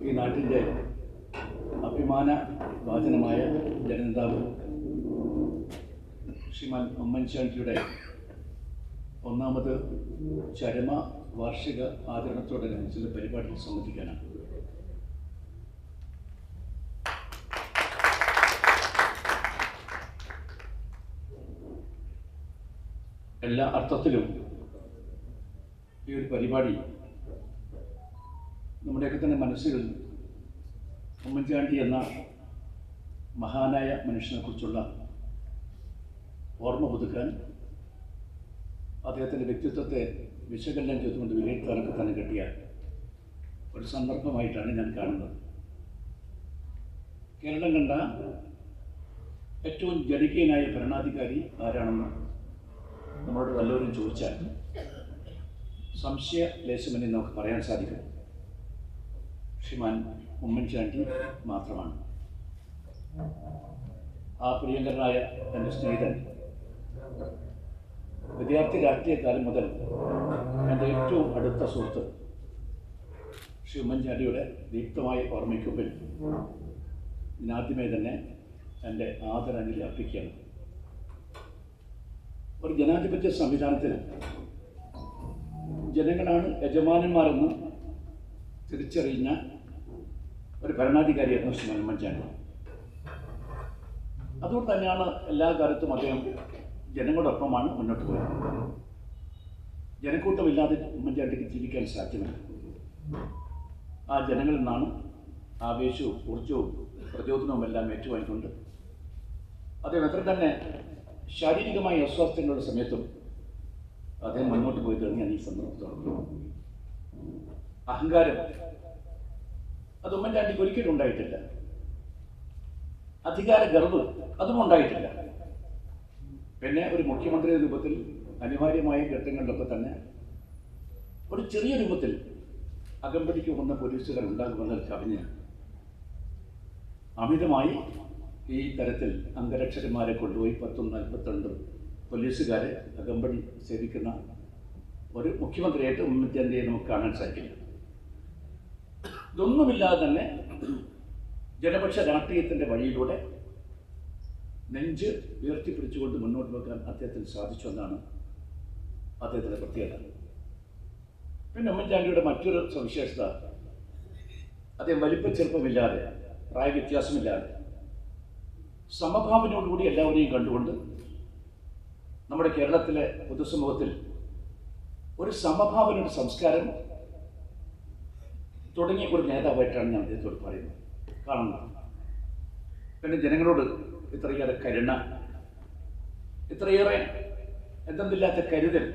ഈ നാട്ടിൻ്റെ അഭിമാന വാചനമായ ജനനേതാവ് ശ്രീമാൻ ഉമ്മൻചാണ്ടിയുടെ ഒന്നാമത് ചരമ വാർഷിക ആദരണത്തോടനുബന്ധിച്ചുള്ള പരിപാടിയിൽ സംബന്ധിക്കാനാണ്. എല്ലാ അർത്ഥത്തിലും ഈ ഒരു പരിപാടി നമ്മുടെയൊക്കെ തന്നെ മനസ്സിൽ ഉമ്മൻചാണ്ടി എന്ന മഹാനായ മനുഷ്യനെക്കുറിച്ചുള്ള ഓർമ്മ പുതുക്കാൻ, അദ്ദേഹത്തിൻ്റെ വ്യക്തിത്വത്തെ വിശകലനം ചെയ്തുകൊണ്ട് വിലയിരുത്താനൊക്കെ തന്നെ കിട്ടിയ ഒരു സന്ദർഭമായിട്ടാണ് ഞാൻ കാണുന്നത്. കേരളം കണ്ട ഏറ്റവും ജനകീയനായ ഭരണാധികാരി ആരാണെന്ന് നമ്മളോട് വല്ലവരും ചോദിച്ചാൽ സംശയ ലേശമെന്ന് നമുക്ക് പറയാൻ സാധിക്കും, ശ്രീമാൻ ഉമ്മൻചാണ്ടി മാത്രമാണ്. ആ പ്രിയങ്കരനായ എൻ്റെ സ്നേഹിതൻ വിദ്യാർത്ഥി രാഷ്ട്രീയ കാലം മുതൽ എൻ്റെ ഏറ്റവും അടുത്ത സുഹൃത്ത് ശ്രീ ഉമ്മൻചാണ്ടിയുടെ ദീപ്തമായ ഓർമ്മയ്ക്ക് മുമ്പിൽ ആദ്യമേ തന്നെ എൻ്റെ ആദരാഞ്ജലി അർപ്പിക്കുകയാണ്. ഒരു ജനാധിപത്യ സംവിധാനത്തിൽ ജനങ്ങളാണ് യജമാനന്മാരെന്ന് തിരിച്ചറിയുന്ന ഒരു ഭരണാധികാരിയായിരുന്നു ശ്രീ ഉമ്മൻചാണ്ടി. അതുകൊണ്ട് തന്നെയാണ് എല്ലാ കാലത്തും അദ്ദേഹം ജനങ്ങളോടൊപ്പമാണ് മുന്നോട്ട് പോയത്. ജനക്കൂട്ടമില്ലാതെ ഉമ്മൻചാണ്ടിക്ക് ജീവിക്കാൻ സാധ്യമല്ല. ആ ജനങ്ങളിൽ നിന്നാണ് ആവേശവും ഊർജവും പ്രചോദനവും എല്ലാം ഏറ്റുവാങ്ങിക്കൊണ്ട് അദ്ദേഹം എത്ര തന്നെ ശാരീരികമായ അസ്വാസ്ഥ്യങ്ങളുടെ സമയത്തും അദ്ദേഹം മുന്നോട്ട് പോയതാണ് ഞാൻ ഈ സന്ദർഭത്തോടെ. അഹങ്കാരം അത് ഉമ്മൻചാണ്ടിക്ക് ഒരിക്കലും ഉണ്ടായിട്ടില്ല. അധികാര ഗർവ് അതും ഉണ്ടായിട്ടില്ല. പിന്നെ ഒരു മുഖ്യമന്ത്രി രൂപത്തിൽ അനിവാര്യമായ ഘട്ടങ്ങളിലൊക്കെ തന്നെ ഒരു ചെറിയ രൂപത്തിൽ അകമ്പടിക്ക് വന്ന പോലീസുകാർ ഉണ്ടാകുമെന്ന് കവിഞ്ഞ് അമിതമായി ഈ തരത്തിൽ അംഗരക്ഷകന്മാരെ കൊണ്ടുപോയി 10-42 പോലീസുകാരെ അകമ്പടി സേവിക്കുന്ന ഒരു മുഖ്യമന്ത്രിയായിട്ട് ഉമ്മൻചാണ്ടിയെ നമുക്ക് കാണാൻ സാധിക്കില്ല. ഇതൊന്നുമില്ലാതെ തന്നെ ജനപക്ഷ രാഷ്ട്രീയത്തിൻ്റെ വഴിയിലൂടെ നെഞ്ച് ഉയർത്തിപ്പിടിച്ചുകൊണ്ട് മുന്നോട്ട് വെക്കാൻ അദ്ദേഹത്തിന് സാധിച്ചു എന്നാണ് അദ്ദേഹത്തിൻ്റെ പ്രത്യേകത. പിന്നെ ഉമ്മൻചാണ്ടിയുടെ മറ്റൊരു സവിശേഷത, അദ്ദേഹം വലിപ്പ ചെറുപ്പമില്ലാതെ പ്രായവ്യത്യാസമില്ലാതെ സമഭാവനയോടുകൂടി എല്ലാവരെയും കണ്ടുകൊണ്ട് നമ്മുടെ കേരളത്തിലെ പൊതുസമൂഹത്തിൽ ഒരു സമഭാവനയുടെ സംസ്കാരം തുടങ്ങിയ ഒരു നേതാവായിട്ടാണ് ഞാൻ അദ്ദേഹത്തോട് പറയുന്നത് കാണുന്നത്. പിന്നെ ജനങ്ങളോട് ഇത്രയേറെ കരുണ, ഇത്രയേറെ എന്തെന്നില്ലാത്ത കരുതൽ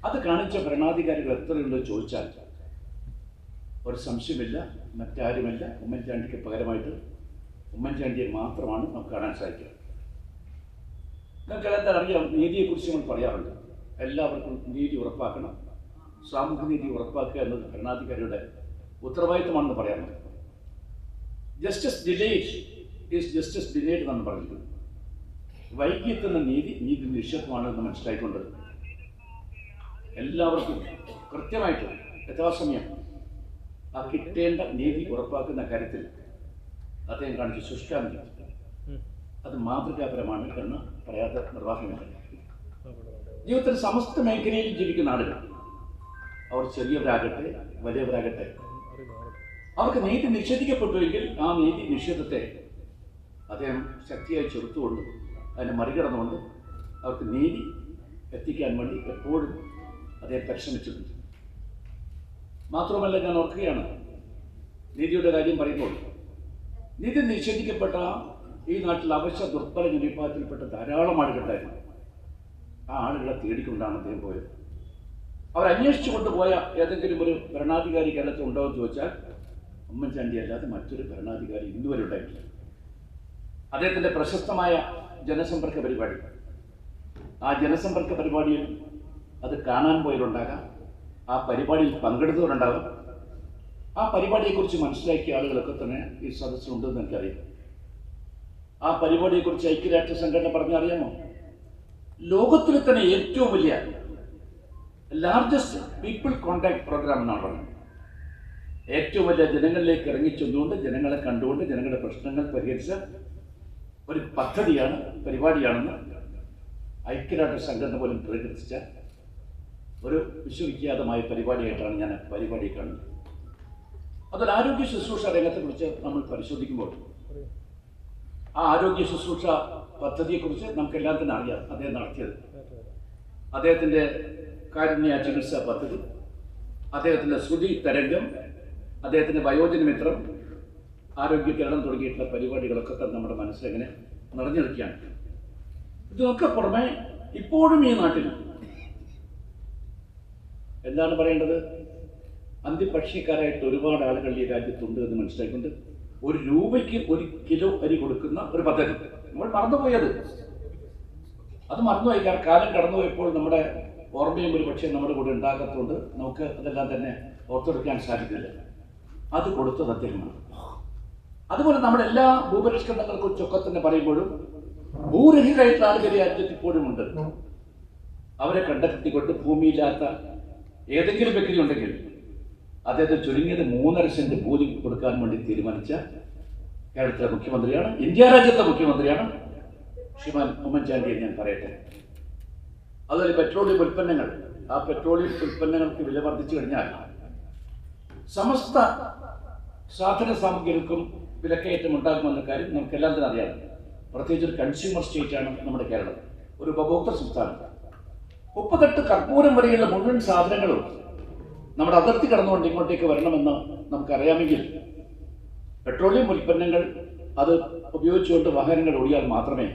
അത് കാണിച്ച ഭരണാധികാരികൾ എത്രയുണ്ടോ ചോദിച്ചാൽ ഒരു സംശയമില്ല, മറ്റാരുമില്ല. ഉമ്മൻചാണ്ടിക്ക് പകരമായിട്ട് ഉമ്മൻചാണ്ടിയെ മാത്രമാണ് നമുക്ക് കാണാൻ സാധിക്കുക. നിങ്ങൾക്ക് എന്താ അറിയാം, നീതിയെക്കുറിച്ച് നമ്മൾ പറയാറുണ്ട്. എല്ലാവർക്കും നീതി ഉറപ്പാക്കണം, സാമൂഹ്യ നീതി ഉറപ്പാക്കുക എന്നത് ഭരണാധികാരിയുടെ ഉത്തരവാദിത്തമാണെന്ന് പറയാറുണ്ട്. Justice delayed is justice delayed എന്നാണ് പറഞ്ഞത്. വൈകിയെത്തുന്ന നീതി നിഷേധമാണെന്ന് മനസ്സിലായിക്കൊണ്ട് എല്ലാവർക്കും കൃത്യമായിട്ട് യഥാസമയം ആ കിട്ടേണ്ട നീതി ഉറപ്പാക്കുന്ന കാര്യത്തിൽ അദ്ദേഹം കാണിച്ച ശുഷ്കാന്തി അത് മാതൃകാപരമാണ് എന്ന് പറയാതെ നിർവാഹമില്ല. ജീവിതത്തിൽ സമസ്ത മേഖലയിൽ ജീവിക്കുന്ന ആളുകൾ, അവർ ചെറിയവരാകട്ടെ വലിയവരാകട്ടെ, അവർക്ക് നീതി നിഷേധിക്കപ്പെട്ടുവെങ്കിൽ ആ നീതി നിഷേധത്തെ അദ്ദേഹം ശക്തിയായി ചെറുത്തുകൊണ്ട് അതിനെ മറികടന്നുകൊണ്ട് അവർക്ക് നീതി എത്തിക്കാൻ വേണ്ടി എപ്പോഴും അദ്ദേഹം പരിശ്രമിച്ചിട്ടുണ്ട്. മാത്രമല്ല, ഞാൻ ഓർക്കുകയാണ്, നീതിയുടെ കാര്യം പറയുമ്പോൾ നീതി നിഷേധിക്കപ്പെട്ട ഈ നാട്ടിൽ അവശ്യ ദുർബല ജനവിഭാഗത്തിൽപ്പെട്ട ധാരാളം ആളുകളുണ്ടായിരുന്നു. ആ ആളുകളെ തേടിക്കൊണ്ടാണ് അദ്ദേഹം പോയത്. അവരന്വേഷിച്ചു കൊണ്ടുപോയ ഏതെങ്കിലും ഒരു ഭരണാധികാരി കേരളത്തിൽ ഉണ്ടോ എന്ന് ചോദിച്ചാൽ ഉമ്മൻചാണ്ടി അല്ലാതെ മറ്റൊരു ഭരണാധികാരി ഇന്നുവരെ ഉണ്ടായിട്ടില്ല. അദ്ദേഹത്തിൻ്റെ പ്രശസ്തമായ ജനസമ്പർക്ക പരിപാടി, ആ ജനസമ്പർക്ക പരിപാടിയിൽ അത് കാണാൻ പോയവരുണ്ടാകാം, ആ പരിപാടിയിൽ പങ്കെടുത്തവരുണ്ടാകാം. ആ പരിപാടിയെക്കുറിച്ച് മനസ്സിലാക്കിയ ആളുകളൊക്കെ തന്നെ ഈ സദസ്സിലുണ്ടെന്ന് എനിക്കറിയാം. ആ പരിപാടിയെക്കുറിച്ച് ഐക്യരാഷ്ട്ര സംഘടന പറഞ്ഞറിയാമോ? ലോകത്തിലെ തന്നെ ഏറ്റവും വലിയ ലാർജസ്റ്റ് പീപ്പിൾ കോൺടാക്ട് പ്രോഗ്രാം എന്നാണ് പറഞ്ഞത്. ഏറ്റവും വലിയ ജനങ്ങളിലേക്ക് ഇറങ്ങിച്ചെന്നുകൊണ്ട് ജനങ്ങളെ കണ്ടുകൊണ്ട് ജനങ്ങളുടെ പ്രശ്നങ്ങൾ പരിഹരിച്ച ഒരു പദ്ധതിയാണ്, പരിപാടിയാണെന്ന് ഐക്യരാഷ്ട്ര സംഘടന പോലും പ്രകടിപ്പിച്ച ഒരു വിശ്വവിഖ്യാതമായ പരിപാടിയായിട്ടാണ് ഞാൻ പരിപാടി കാണുന്നത്. അതൊരു ആരോഗ്യ ശുശ്രൂഷ രംഗത്തെക്കുറിച്ച് നമ്മൾ പരിശോധിക്കുമ്പോൾ ആ ആരോഗ്യ ശുശ്രൂഷ പദ്ധതിയെക്കുറിച്ച് നമുക്കെല്ലാം തന്നെ അറിയാം. അദ്ദേഹം നടത്തിയത്, അദ്ദേഹത്തിൻ്റെ കാരുണ്യ ചികിത്സാ പദ്ധതി, അദ്ദേഹത്തിൻ്റെ ശ്രുതി തരംഗം, അദ്ദേഹത്തിൻ്റെ വയോജന മിത്രം, ആരോഗ്യ കേരളം തുടങ്ങിയിട്ടുള്ള പരിപാടികളൊക്കെ തന്നെ നമ്മുടെ മനസ്സിലെങ്ങനെ നിറഞ്ഞു നിൽക്കുകയാണ്. ഇതിനൊക്കെ പുറമെ ഇപ്പോഴും ഈ നാട്ടിൽ എന്താണ് പറയേണ്ടത്, അന്തിപക്ഷിക്കാരായിട്ട് ഒരുപാട് ആളുകൾ ഈ രാജ്യത്തുണ്ട് എന്ന് മനസ്സിലാക്കിക്കൊണ്ട് ₹1 1 കിലോ അരി കൊടുക്കുന്ന ഒരു പദ്ധതി നമ്മൾ മറന്നുപോയത്. അത് മറന്നുപോയി. കാരണം കാലം കടന്നുപോയപ്പോൾ നമ്മുടെ ഓർമ്മയും ഒരു പക്ഷേ നമ്മുടെ കൂടെ ഉണ്ടാകാത്തതുകൊണ്ട് നമുക്ക് അതെല്ലാം തന്നെ ഓർത്തെടുക്കാൻ സാധിക്കില്ല. അത് കൊടുത്തത് അദ്ദേഹമാണ്. അതുപോലെ നമ്മുടെ എല്ലാ ഭൂപരിഷ്കരണങ്ങളെ കുറിച്ചൊക്കെ തന്നെ പറയുമ്പോഴും ഭൂരഹിതരായിട്ടുള്ള ആളുകൾ രാജ്യത്ത് ഇപ്പോഴും ഉണ്ട്. അവരെ കണ്ടെത്തിക്കൊണ്ട് ഭൂമിയില്ലാത്ത ഏതെങ്കിലും വ്യക്തി ഉണ്ടെങ്കിൽ അദ്ദേഹത്തെ ചുരുങ്ങിയത് 3.5 സെന്റ് ഭൂമി കൊടുക്കാൻ വേണ്ടി തീരുമാനിച്ച കേരളത്തിലെ മുഖ്യമന്ത്രിയാണ്, ഇന്ത്യ രാജ്യത്തെ മുഖ്യമന്ത്രിയാണ് ശ്രീമാൻ ഉമ്മൻചാണ്ടിയെ ഞാൻ പറയട്ടെ. അതുപോലെ പെട്രോളിയം ഉൽപ്പന്നങ്ങൾ, ആ പെട്രോളിയം ഉൽപ്പന്നങ്ങൾക്ക് വില വർദ്ധിച്ചു കഴിഞ്ഞാൽ സമസ്ത സാധന സാമഗ്രികൾക്കും വിലക്കയറ്റം ഉണ്ടാകുമെന്ന കാര്യം നമുക്കെല്ലാം തന്നെ അറിയാം. പ്രത്യേകിച്ച് ഒരു കൺസ്യൂമർ സ്റ്റേറ്റാണ് നമ്മുടെ കേരളം, ഒരു ഉപഭോക്തൃ സംസ്ഥാനം. 38 കർപ്പൂരം വരെയുള്ള മുഴുവൻ സാധനങ്ങളും നമ്മുടെ അതിർത്തി കടന്നുകൊണ്ട് ഇങ്ങോട്ടേക്ക് വരണമെന്ന് നമുക്കറിയാമെങ്കിൽ പെട്രോളിയം ഉൽപ്പന്നങ്ങൾ അത് ഉപയോഗിച്ചുകൊണ്ട് വാഹനങ്ങൾ ഓടിയാൽ മാത്രമേ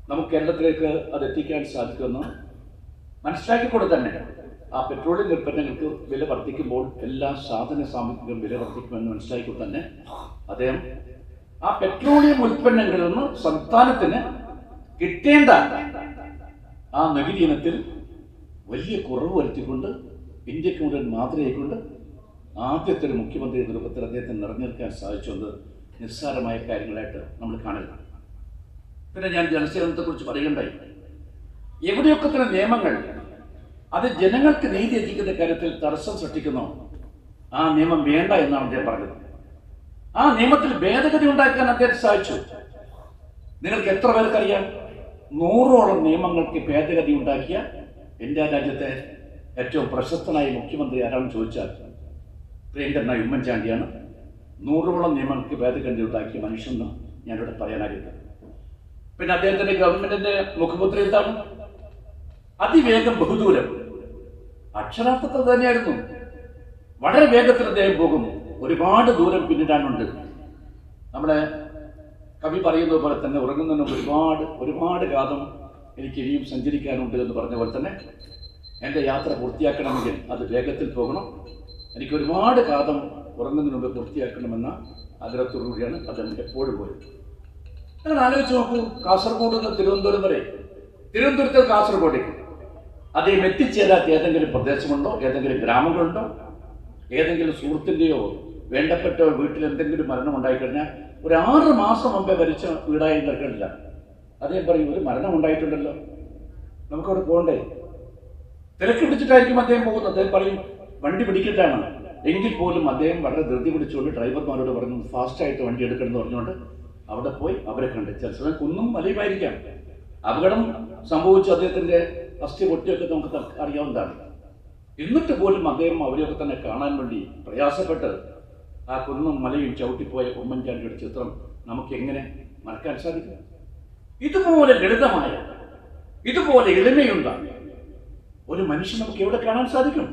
നമുക്ക് കേരളത്തിലേക്ക് അത് എത്തിക്കാൻ സാധിക്കുമെന്ന് മനസ്സിലാക്കിക്കൊണ്ട് തന്നെ ആ പെട്രോളിയം ഉൽപ്പന്നങ്ങൾക്ക് വില വർദ്ധിക്കുമ്പോൾ എല്ലാ സാധന സാമഗ്രികളും വില വർദ്ധിക്കുമെന്ന് മനസ്സിലാക്കിക്കൊണ്ട് തന്നെ അദ്ദേഹം ആ പെട്രോളിയം ഉൽപ്പന്നങ്ങളിൽ നിന്ന് സംസ്ഥാനത്തിന് കിട്ടേണ്ട ആ നികുതി ഇനത്തിൽ വലിയ കുറവ് വരുത്തിക്കൊണ്ട് ഇന്ത്യക്ക് മുഴുവൻ മാതൃകയായിക്കൊണ്ട് ആദ്യത്തെ ഒരു മുഖ്യമന്ത്രി രൂപത്തിൽ അദ്ദേഹത്തിന് നിറഞ്ഞേൽക്കാൻ സാധിച്ചുകൊണ്ട് നിസ്സാരമായ കാര്യങ്ങളായിട്ട് നമ്മൾ കാണില്ല. പിന്നെ ഞാൻ ജനസേവനത്തെക്കുറിച്ച് പറയുകയുണ്ടായി. എവിടെയൊക്കെ തന്നെ നിയമങ്ങൾ അത് ജനങ്ങൾക്ക് നീതി എത്തിക്കുന്ന കാര്യത്തിൽ തടസ്സം സൃഷ്ടിക്കുന്നു, ആ നിയമം വേണ്ട എന്നാണ് അദ്ദേഹം പറഞ്ഞത്. ആ നിയമത്തിൽ ഭേദഗതി ഉണ്ടാക്കാൻ അദ്ദേഹം സാധിച്ചു. നിങ്ങൾക്ക് എത്ര പേർക്കറിയാം 100ഓളം നിയമങ്ങൾക്ക് ഭേദഗതി ഉണ്ടാക്കിയ ഇന്ത്യ രാജ്യത്തെ ഏറ്റവും പ്രശസ്തനായ മുഖ്യമന്ത്രി ആരാണെന്ന് ചോദിച്ചാൽ പ്രിയങ്കരനായ ഉമ്മൻചാണ്ടിയാണ്. 100ഓളം നിയമങ്ങൾക്ക് ഭേദഗതി ഉണ്ടാക്കിയ മനുഷ്യനെന്ന് ഞാനിവിടെ പറയാനായിട്ട്. പിന്നെ അദ്ദേഹത്തിന്റെ ഗവൺമെന്റിന്റെ മുഖമുദ്ര എന്താണ്? അതിവേഗം ബഹുദൂരം. അക്ഷരാർത്ഥത്തിൽ തന്നെയായിരുന്നു. വളരെ വേഗത്തിൽ അദ്ദേഹം പോകും, ഒരുപാട് ദൂരം പിന്നിടാനുണ്ട്. നമ്മുടെ കവി പറയുന്നത് പോലെ തന്നെ ഉറങ്ങുന്നതിന് ഒരുപാട് കാലം എനിക്ക് ഇനിയും സഞ്ചരിക്കാനുണ്ട് എന്ന് പറഞ്ഞ പോലെ തന്നെ എൻ്റെ യാത്ര പൂർത്തിയാക്കണമെങ്കിൽ അത് വേഗത്തിൽ പോകണം, എനിക്ക് ഒരുപാട് കാലം ഉറങ്ങുന്നതിന് മുമ്പ് പൂർത്തിയാക്കണമെന്ന ആഗ്രഹത്തോടുകൂടിയാണ് അദ്ദേഹം എപ്പോഴും പോയത്. നിങ്ങൾ ആലോചിച്ച് നോക്കൂ, കാസർഗോഡ് നിന്ന് തിരുവനന്തപുരം വരെ, തിരുവനന്തപുരത്ത് കാസർഗോഡേക്ക് അദ്ദേഹം എത്തിച്ചേരാത്ത ഏതെങ്കിലും പ്രദേശമുണ്ടോ, ഏതെങ്കിലും ഗ്രാമങ്ങളുണ്ടോ, ഏതെങ്കിലും സുഹൃത്തിൻ്റെയോ വേണ്ടപ്പെട്ട വീട്ടിൽ എന്തെങ്കിലും മരണം ഉണ്ടായിക്കഴിഞ്ഞാൽ ഒരു 6 മാസം മുമ്പേ ഭരിച്ച വീടായി നിൽക്കണില്ല. അദ്ദേഹം പറയും, ഒരു മരണം ഉണ്ടായിട്ടുണ്ടല്ലോ, നമുക്കവിടെ പോകണ്ടേ? തിരക്ക് പിടിച്ചിട്ടായിരിക്കും അദ്ദേഹം പോകുന്നത്. അദ്ദേഹം പറയും വണ്ടി പിടിക്കട്ടാണ്. എങ്കിൽ പോലും അദ്ദേഹം വളരെ ധൃതി പിടിച്ചുകൊണ്ട് ഡ്രൈവർമാരോട് പറഞ്ഞു ഫാസ്റ്റായിട്ട് വണ്ടി എടുക്കണമെന്ന് പറഞ്ഞുകൊണ്ട് അവിടെ പോയി അവരെ കണ്ട്. ചില സമയം കുന്നും മലയുമായിരിക്കാം, അപകടം സംഭവിച്ചു അദ്ദേഹത്തിൻ്റെ അസ്ഥി പൊട്ടിയൊക്കെ നമുക്ക് അറിയാവുന്നതാണ്. എന്നിട്ട് പോലും അദ്ദേഹം അവരെയൊക്കെ തന്നെ കാണാൻ വേണ്ടി പ്രയാസപ്പെട്ട് ആ കുന്നും മലയും ചവിട്ടിപ്പോയ ഉമ്മൻചാണ്ടിയുടെ ചിത്രം നമുക്ക് എങ്ങനെ മറക്കാൻ സാധിക്കും? ഇതുപോലെ ലളിതമായ, ഇതുപോലെ എളിമയുണ്ട ഒരു മനുഷ്യൻ നമുക്ക് എവിടെ കാണാൻ സാധിക്കും?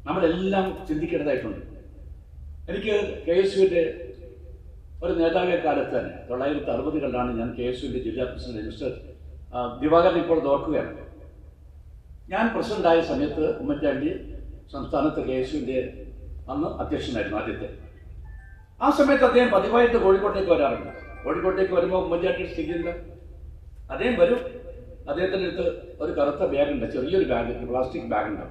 നമ്മളെല്ലാം ചിന്തിക്കേണ്ടതായിട്ടുണ്ട്. എനിക്ക് KSUവിൻ്റെ ഒരു നേതാവിനെ കാലത്ത് തന്നെ 1960കളിലാണ് ഞാൻ KSUവിൻ്റെ ജില്ലാ പ്രസിഡന്റ് മിസ്റ്റർ ദിവാകരൻ ഇപ്പോൾ ഓർക്കുകയാണ്. ഞാൻ പ്രസിഡന്റായ സമയത്ത് ഉമ്മൻചാണ്ടി സംസ്ഥാനത്ത് KSUവിൻ്റെ അന്ന് അധ്യക്ഷനായിരുന്നു ആദ്യത്തെ. ആ സമയത്ത് അദ്ദേഹം പതിവായിട്ട് കോഴിക്കോട്ടേക്ക് വരാറുണ്ട്. കോഴിക്കോട്ടേക്ക് വരുമ്പോൾ ഉമ്മൻചാണ്ടി സ്ഥിതിയില്ല. അദ്ദേഹം വരും, അദ്ദേഹത്തിൻ്റെ അടുത്ത് ഒരു കറുത്ത ബാഗുണ്ട്, ചെറിയൊരു ബാഗ്, പ്ലാസ്റ്റിക് ബാഗുണ്ട്.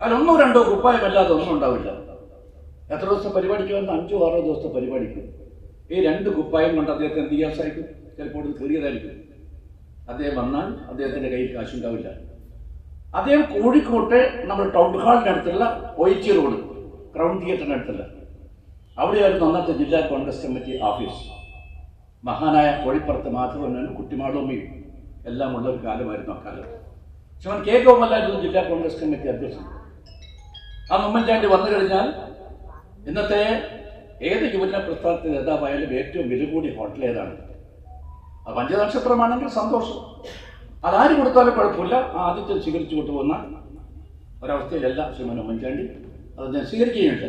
അതിലൊന്നോ രണ്ടോ കുപ്പായമല്ലാതെ ഒന്നും ഉണ്ടാവില്ല. എത്ര ദിവസം പരിപാടിക്ക് വന്ന് 5 6 ദിവസത്തെ പരിപാടിക്ക് ഈ 2 കുപ്പായം കൊണ്ട് അദ്ദേഹത്തിന് എന്ത് ചെയ്യാൻ സാധിക്കും? ചിലപ്പോൾ ഇത് കീറിയതായിരിക്കും. അദ്ദേഹം വന്നാൽ അദ്ദേഹത്തിൻ്റെ കയ്യിൽ കാശുണ്ടാവില്ല. അദ്ദേഹം കോഴിക്കോട്ടെ നമ്മുടെ ടൗൺ ഹാളിൻ്റെ അടുത്തുള്ള OIT റോഡ്, ക്രൗൺ തിയേറ്ററിനടുത്തല്ല, അവിടെയായിരുന്നു അന്നത്തെ ജില്ലാ കോൺഗ്രസ് കമ്മിറ്റി ഓഫീസ്. മഹാനായ കോഴിപ്പുറത്ത് മാധവനും കുട്ടിമാളൂമ്മയും എല്ലാം ഉള്ള ഒരു കാലമായിരുന്നു അക്കാലം. ശ്രീമൻ കെ ഗോപാലായിരുന്നു ജില്ലാ കോൺഗ്രസ് കമ്മിറ്റി അധ്യക്ഷൻ. ആ ഉമ്മൻചാണ്ടി വന്നു കഴിഞ്ഞാൽ ഇന്നത്തെ ഏത് യുവജന പ്രസ്ഥാനത്തെ നേതാവായാലും ഏറ്റവും വില കൂടിയ ഹോട്ടൽ ഏതാണ്? അത് പഞ്ചനക്ഷത്രമാണെങ്കിൽ സന്തോഷം, അതാര് കൊടുത്താലും കുഴപ്പമില്ല. ആ ആദ്യത്തെ സ്വീകരിച്ചു കൊണ്ടുപോകുന്ന ഒരവസ്ഥയിലല്ല ശ്രീമാൻ ഉമ്മൻചാണ്ടി. അത് ഞാൻ സ്വീകരിക്കുകയുണ്ട്.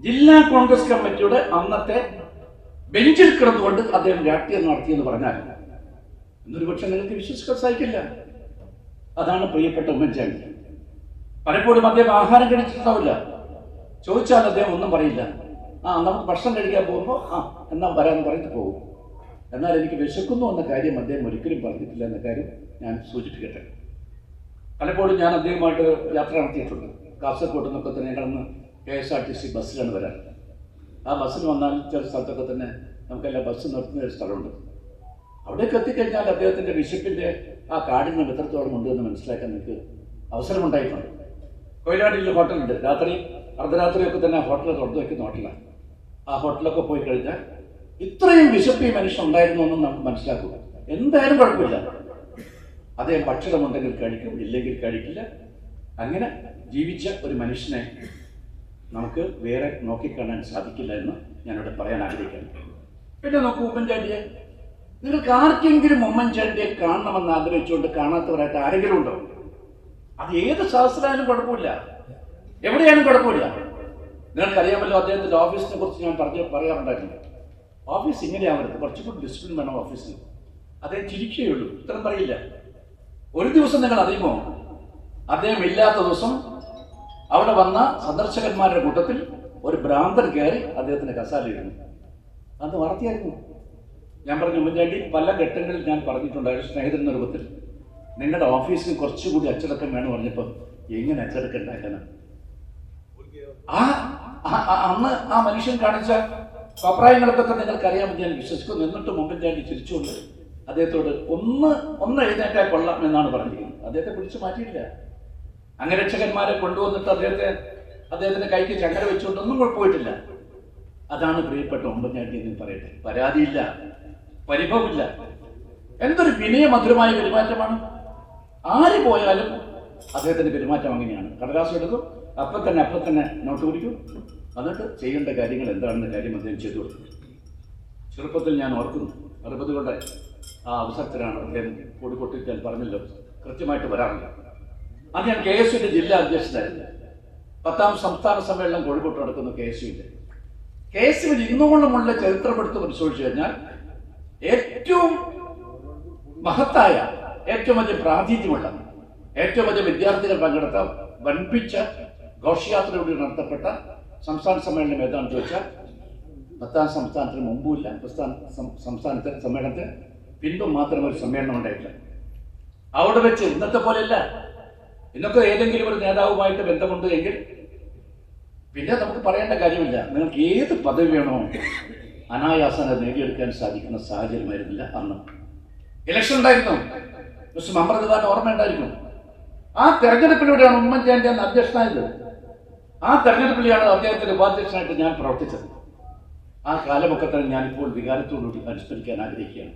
ജില്ലാ കോൺഗ്രസ് കമ്മിറ്റിയുടെ അന്നത്തെ ബെഞ്ചിൽ കിടന്നുകൊണ്ട് അദ്ദേഹം രാഷ്ട്രീയം നടത്തിയെന്ന് പറഞ്ഞാൽ എന്നൊരു പക്ഷെ നിങ്ങൾക്ക് വിശ്വസിക്കാൻ സാധിക്കില്ല. അതാണ് പ്രിയപ്പെട്ട ഉമ്മൻചാണ്ടി. പലപ്പോഴും അദ്ദേഹം ആഹാരം കഴിച്ചിട്ടുണ്ടാവില്ല. ചോദിച്ചാൽ അദ്ദേഹം ഒന്നും പറയില്ല. നമുക്ക് ഭക്ഷണം കഴിക്കാൻ പോകുമ്പോൾ എന്നാ വരാമെന്ന് പറഞ്ഞിട്ട് പോകും. എന്നാൽ എനിക്ക് വിശക്കുന്നു എന്ന കാര്യം അദ്ദേഹം ഒരിക്കലും പറഞ്ഞിട്ടില്ല എന്ന കാര്യം ഞാൻ സൂചിപ്പിക്കട്ടെ. പലപ്പോഴും ഞാൻ അദ്ദേഹമായിട്ട് യാത്ര നടത്തിയിട്ടുണ്ട്. കാസർഗോഡ് നിന്നൊക്കെ തന്നെ ഞങ്ങളന്ന് KSRTC ബസ്സിലാണ് വരാൻ. ആ ബസ്സിൽ വന്നാൽ ചില സ്ഥലത്തൊക്കെ തന്നെ നമുക്കെല്ലാം ബസ് നിർത്തുന്ന ഒരു സ്ഥലമുണ്ട്. അവിടേക്ക് എത്തിക്കഴിഞ്ഞാൽ അദ്ദേഹത്തിൻ്റെ വിശപ്പിൻ്റെ ആ കാഠിന്യം എത്രത്തോളം ഉണ്ട് എന്ന് മനസ്സിലാക്കാൻ എനിക്ക് അവസരമുണ്ടായിട്ടുണ്ട്. കൊയിലാണ്ടിയിൽ ഹോട്ടലുണ്ട്. രാത്രി അർദ്ധരാത്രിയൊക്കെ തന്നെ ഹോട്ടൽ തുറന്നു വയ്ക്കുന്ന ഹോട്ടലാണ്. ആ ഹോട്ടലൊക്കെ പോയി കഴിഞ്ഞാൽ ഇത്രയും വിശപ്പ് ഈ മനുഷ്യൻ ഉണ്ടായിരുന്നു എന്നും നമുക്ക് മനസ്സിലാക്കുക. എന്തായാലും കുഴപ്പമില്ല, അദ്ദേഹം ഭക്ഷണമുണ്ടെങ്കിൽ കഴിക്കും, ഇല്ലെങ്കിൽ കഴിക്കില്ല. അങ്ങനെ ജീവിച്ച ഒരു മനുഷ്യനെ നമുക്ക് വേറെ നോക്കിക്കാണാൻ സാധിക്കില്ല എന്ന് ഞാനിവിടെ പറയാൻ ആഗ്രഹിക്കുന്നു. പിന്നെ നോക്കൂ, ഉമ്മൻചാണ്ടിയെ നിങ്ങൾക്ക് ആർക്കെങ്കിലും ഉമ്മൻചാണ്ടിയെ കാണണമെന്ന് ആഗ്രഹിച്ചുകൊണ്ട് കാണാത്തവരായിട്ട് ആരെങ്കിലും ഉണ്ടോ? അത് ഏത് ശാസ്ത്രമായാലും കുഴപ്പമില്ല, എവിടെയായാലും കുഴപ്പമില്ല. നിങ്ങൾക്കറിയാമല്ലോ അദ്ദേഹത്തിൻ്റെ ഓഫീസിനെ കുറിച്ച് ഞാൻ പറയാറുണ്ടായിരുന്നു. ഓഫീസ് ഇങ്ങനെയാവരുത്, കുറച്ചുകൂടി ഡിസിപ്ലിൻ വേണം ഓഫീസിന്. അദ്ദേഹം ചിരിക്കുകയുള്ളൂ, ഇത്രയും പറയില്ല. ഒരു ദിവസം നിങ്ങൾ അറിയുമോ, അദ്ദേഹം ഇല്ലാത്ത ദിവസം അവിടെ വന്ന സന്ദർശകന്മാരുടെ കൂട്ടത്തിൽ ഒരു ഭ്രാന്തൻ കയറി അദ്ദേഹത്തിന് കസാലയിരുന്നു. അത് വാർത്തയായിരുന്നു. ഞാൻ പറഞ്ഞു, ഉമ്മൻചാണ്ടി പല ഘട്ടങ്ങളിൽ ഞാൻ പറഞ്ഞിട്ടുണ്ടായിരുന്നു സ്നേഹിതൻ രൂപത്തിൽ നിങ്ങളുടെ ഓഫീസിന് കുറച്ചുകൂടി അച്ചടക്കം വേണം പറഞ്ഞപ്പോൾ എങ്ങനെ അച്ചടക്കം ഉണ്ടാക്കാനാണ്? അന്ന് ആ മനുഷ്യൻ കാണിച്ച അഭിപ്രായങ്ങളൊക്കെ നിങ്ങൾക്കറിയാമെന്ന് ഞാൻ വിശ്വസിക്കുന്നു. എന്നിട്ടും ഉമ്മൻചാണ്ടി ചിരിച്ചുകൊണ്ട് അദ്ദേഹത്തോട് ഒന്ന് എഴുന്നേറ്റാൽ കൊള്ളാം എന്നാണ് പറഞ്ഞിരിക്കുന്നത്. അദ്ദേഹത്തെ പിടിച്ചു മാറ്റിയില്ല. അംഗരക്ഷകന്മാരെ കൊണ്ടുവന്നിട്ട് അദ്ദേഹത്തിന്റെ കൈക്ക് ചങ്ങല വെച്ചുകൊണ്ടൊന്നും കുഴപ്പമില്ല. അതാണ് പ്രിയപ്പെട്ട ഉമ്മൻചാണ്ടി എന്ന് പറയട്ടെ. പരാതിയില്ല, പരിഭവമില്ല. എന്തൊരു വിനയമധുരമായ പെരുമാറ്റമാണ്. ആര് പോയാലും അദ്ദേഹത്തിന്റെ പെരുമാറ്റം അങ്ങനെയാണ്. കടലാസ് എടുക്കും, അപ്പം തന്നെ നോട്ട് കുടിക്കും, എന്നിട്ട് ചെയ്യേണ്ട കാര്യങ്ങൾ എന്താണെന്ന കാര്യം അദ്ദേഹം ചെയ്തു കൊടുക്കും. ചെറുപ്പത്തിൽ ഞാൻ ഓർക്കുന്നു, 60കളുടെ ആ അവസരത്തിലാണ് അദ്ദേഹം കോഴിക്കോട്ട് ഞാൻ പറഞ്ഞല്ലോ കൃത്യമായിട്ട് വരാറില്ല. അത് ഞാൻ KSUവിന്റെ ജില്ലാ അധ്യക്ഷനായിരുന്നു. 10ാം സംസ്ഥാന സമ്മേളനം കോഴിക്കോട്ട് നടക്കുന്നു. KSUവിൽ ഇന്നോളമുള്ള ചരിത്രമെടുത്ത് പരിശോധിച്ചു കഴിഞ്ഞാൽ ഏറ്റവും മഹത്തായ, ഏറ്റവും വലിയ പ്രാതിനിധ്യമുള്ള, ഏറ്റവും വലിയ വിദ്യാർത്ഥികൾ പങ്കെടുത്ത വൻപിച്ച ഘോഷയാത്രയോട് നടത്തപ്പെട്ട സംസ്ഥാന സമ്മേളനം ഏതാണെന്ന് ചോദിച്ചാൽ 10ാം സംസ്ഥാനത്തിന് മുമ്പുമില്ല, സംസ്ഥാനത്തെ സമ്മേളനത്തിന് പിൻപും മാത്രം ഒരു സമ്മേളനം ഉണ്ടായിട്ടില്ല. അവിടെ വെച്ച് ഇന്നത്തെ പോലെയല്ല. ഇന്നൊക്കെ ഏതെങ്കിലും ഒരു നേതാവുമായിട്ട് ബന്ധമുണ്ട് എങ്കിൽ പിന്നെ നമുക്ക് പറയേണ്ട കാര്യമില്ല. നിങ്ങൾക്ക് ഏത് പദവി വേണോ അനായാസന നേടിയെടുക്കാൻ സാധിക്കുന്ന സാഹചര്യമായിരുന്നില്ല അന്ന്. ഇലക്ഷൻ ഉണ്ടായിരുന്നു, മിസ്റ്റർ മമ്പ്രത് ഖാൻ ഓർമ്മ ഉണ്ടായിരിക്കും. ആ തെരഞ്ഞെടുപ്പിലൂടെയാണ് ഉമ്മൻചാണ്ടി അന്ന് അധ്യക്ഷനായത്. ആ തെരഞ്ഞെടുപ്പിലാണ് അദ്ദേഹത്തിന്റെ ഉപാധ്യക്ഷനായിട്ട് ഞാൻ പ്രവർത്തിച്ചത്. ആ കാലമൊക്കെ തന്നെ ഞാനിപ്പോൾ വികാരത്തോടുകൂടി അനുസ്മരിക്കാൻ ആഗ്രഹിക്കുകയാണ്.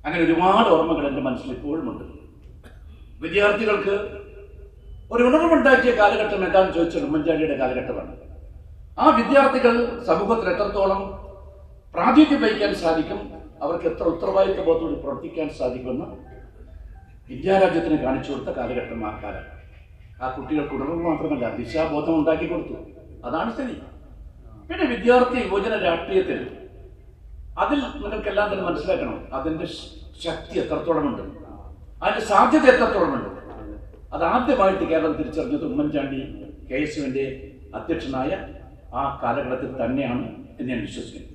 അങ്ങനെ ഒരുപാട് ഓർമ്മകൾ എൻ്റെ മനസ്സിൽ ഇപ്പോഴുമുണ്ട്. വിദ്യാർത്ഥികൾക്ക് ഒരു ഉണർവുണ്ടാക്കിയ കാലഘട്ടം എന്താണെന്ന് ചോദിച്ചാൽ ഉമ്മൻചാണ്ടിയുടെ കാലഘട്ടമാണ്. ആ വിദ്യാർത്ഥികൾ സമൂഹത്തിൽ എത്രത്തോളം പ്രാതിനിധ്യം വഹിക്കാൻ സാധിക്കും, അവർക്ക് എത്ര ഉത്തരവാദിത്വ ബോധത്തോടെ പ്രവർത്തിക്കാൻ സാധിക്കുമെന്ന് ഇന്ത്യ രാജ്യത്തിന് കാണിച്ചു കൊടുത്ത കാലഘട്ടം ആ കാലം. ആ കുട്ടികൾക്ക് ഉണർവ് മാത്രമല്ല, ദിശാബോധം ഉണ്ടാക്കി കൊടുത്തു. അതാണ് സ്ഥിതി. പിന്നെ വിദ്യാർത്ഥി യുവജന രാഷ്ട്രീയത്തിൽ അതിൽ നിങ്ങൾക്കെല്ലാം തന്നെ മനസ്സിലാക്കണം, അതിൻ്റെ ശക്തി എത്രത്തോളമുണ്ട്, അതിൻ്റെ സാധ്യത എത്രത്തോളമുണ്ട്. അതാദ്യമായിട്ട് കേരളം തിരിച്ചറിഞ്ഞത് ഉമ്മൻചാണ്ടി KSUവിൻ്റെ അധ്യക്ഷനായ ആ കാലഘട്ടത്തിൽ തന്നെയാണ് എന്ന് ഞാൻ വിശ്വസിക്കുന്നു.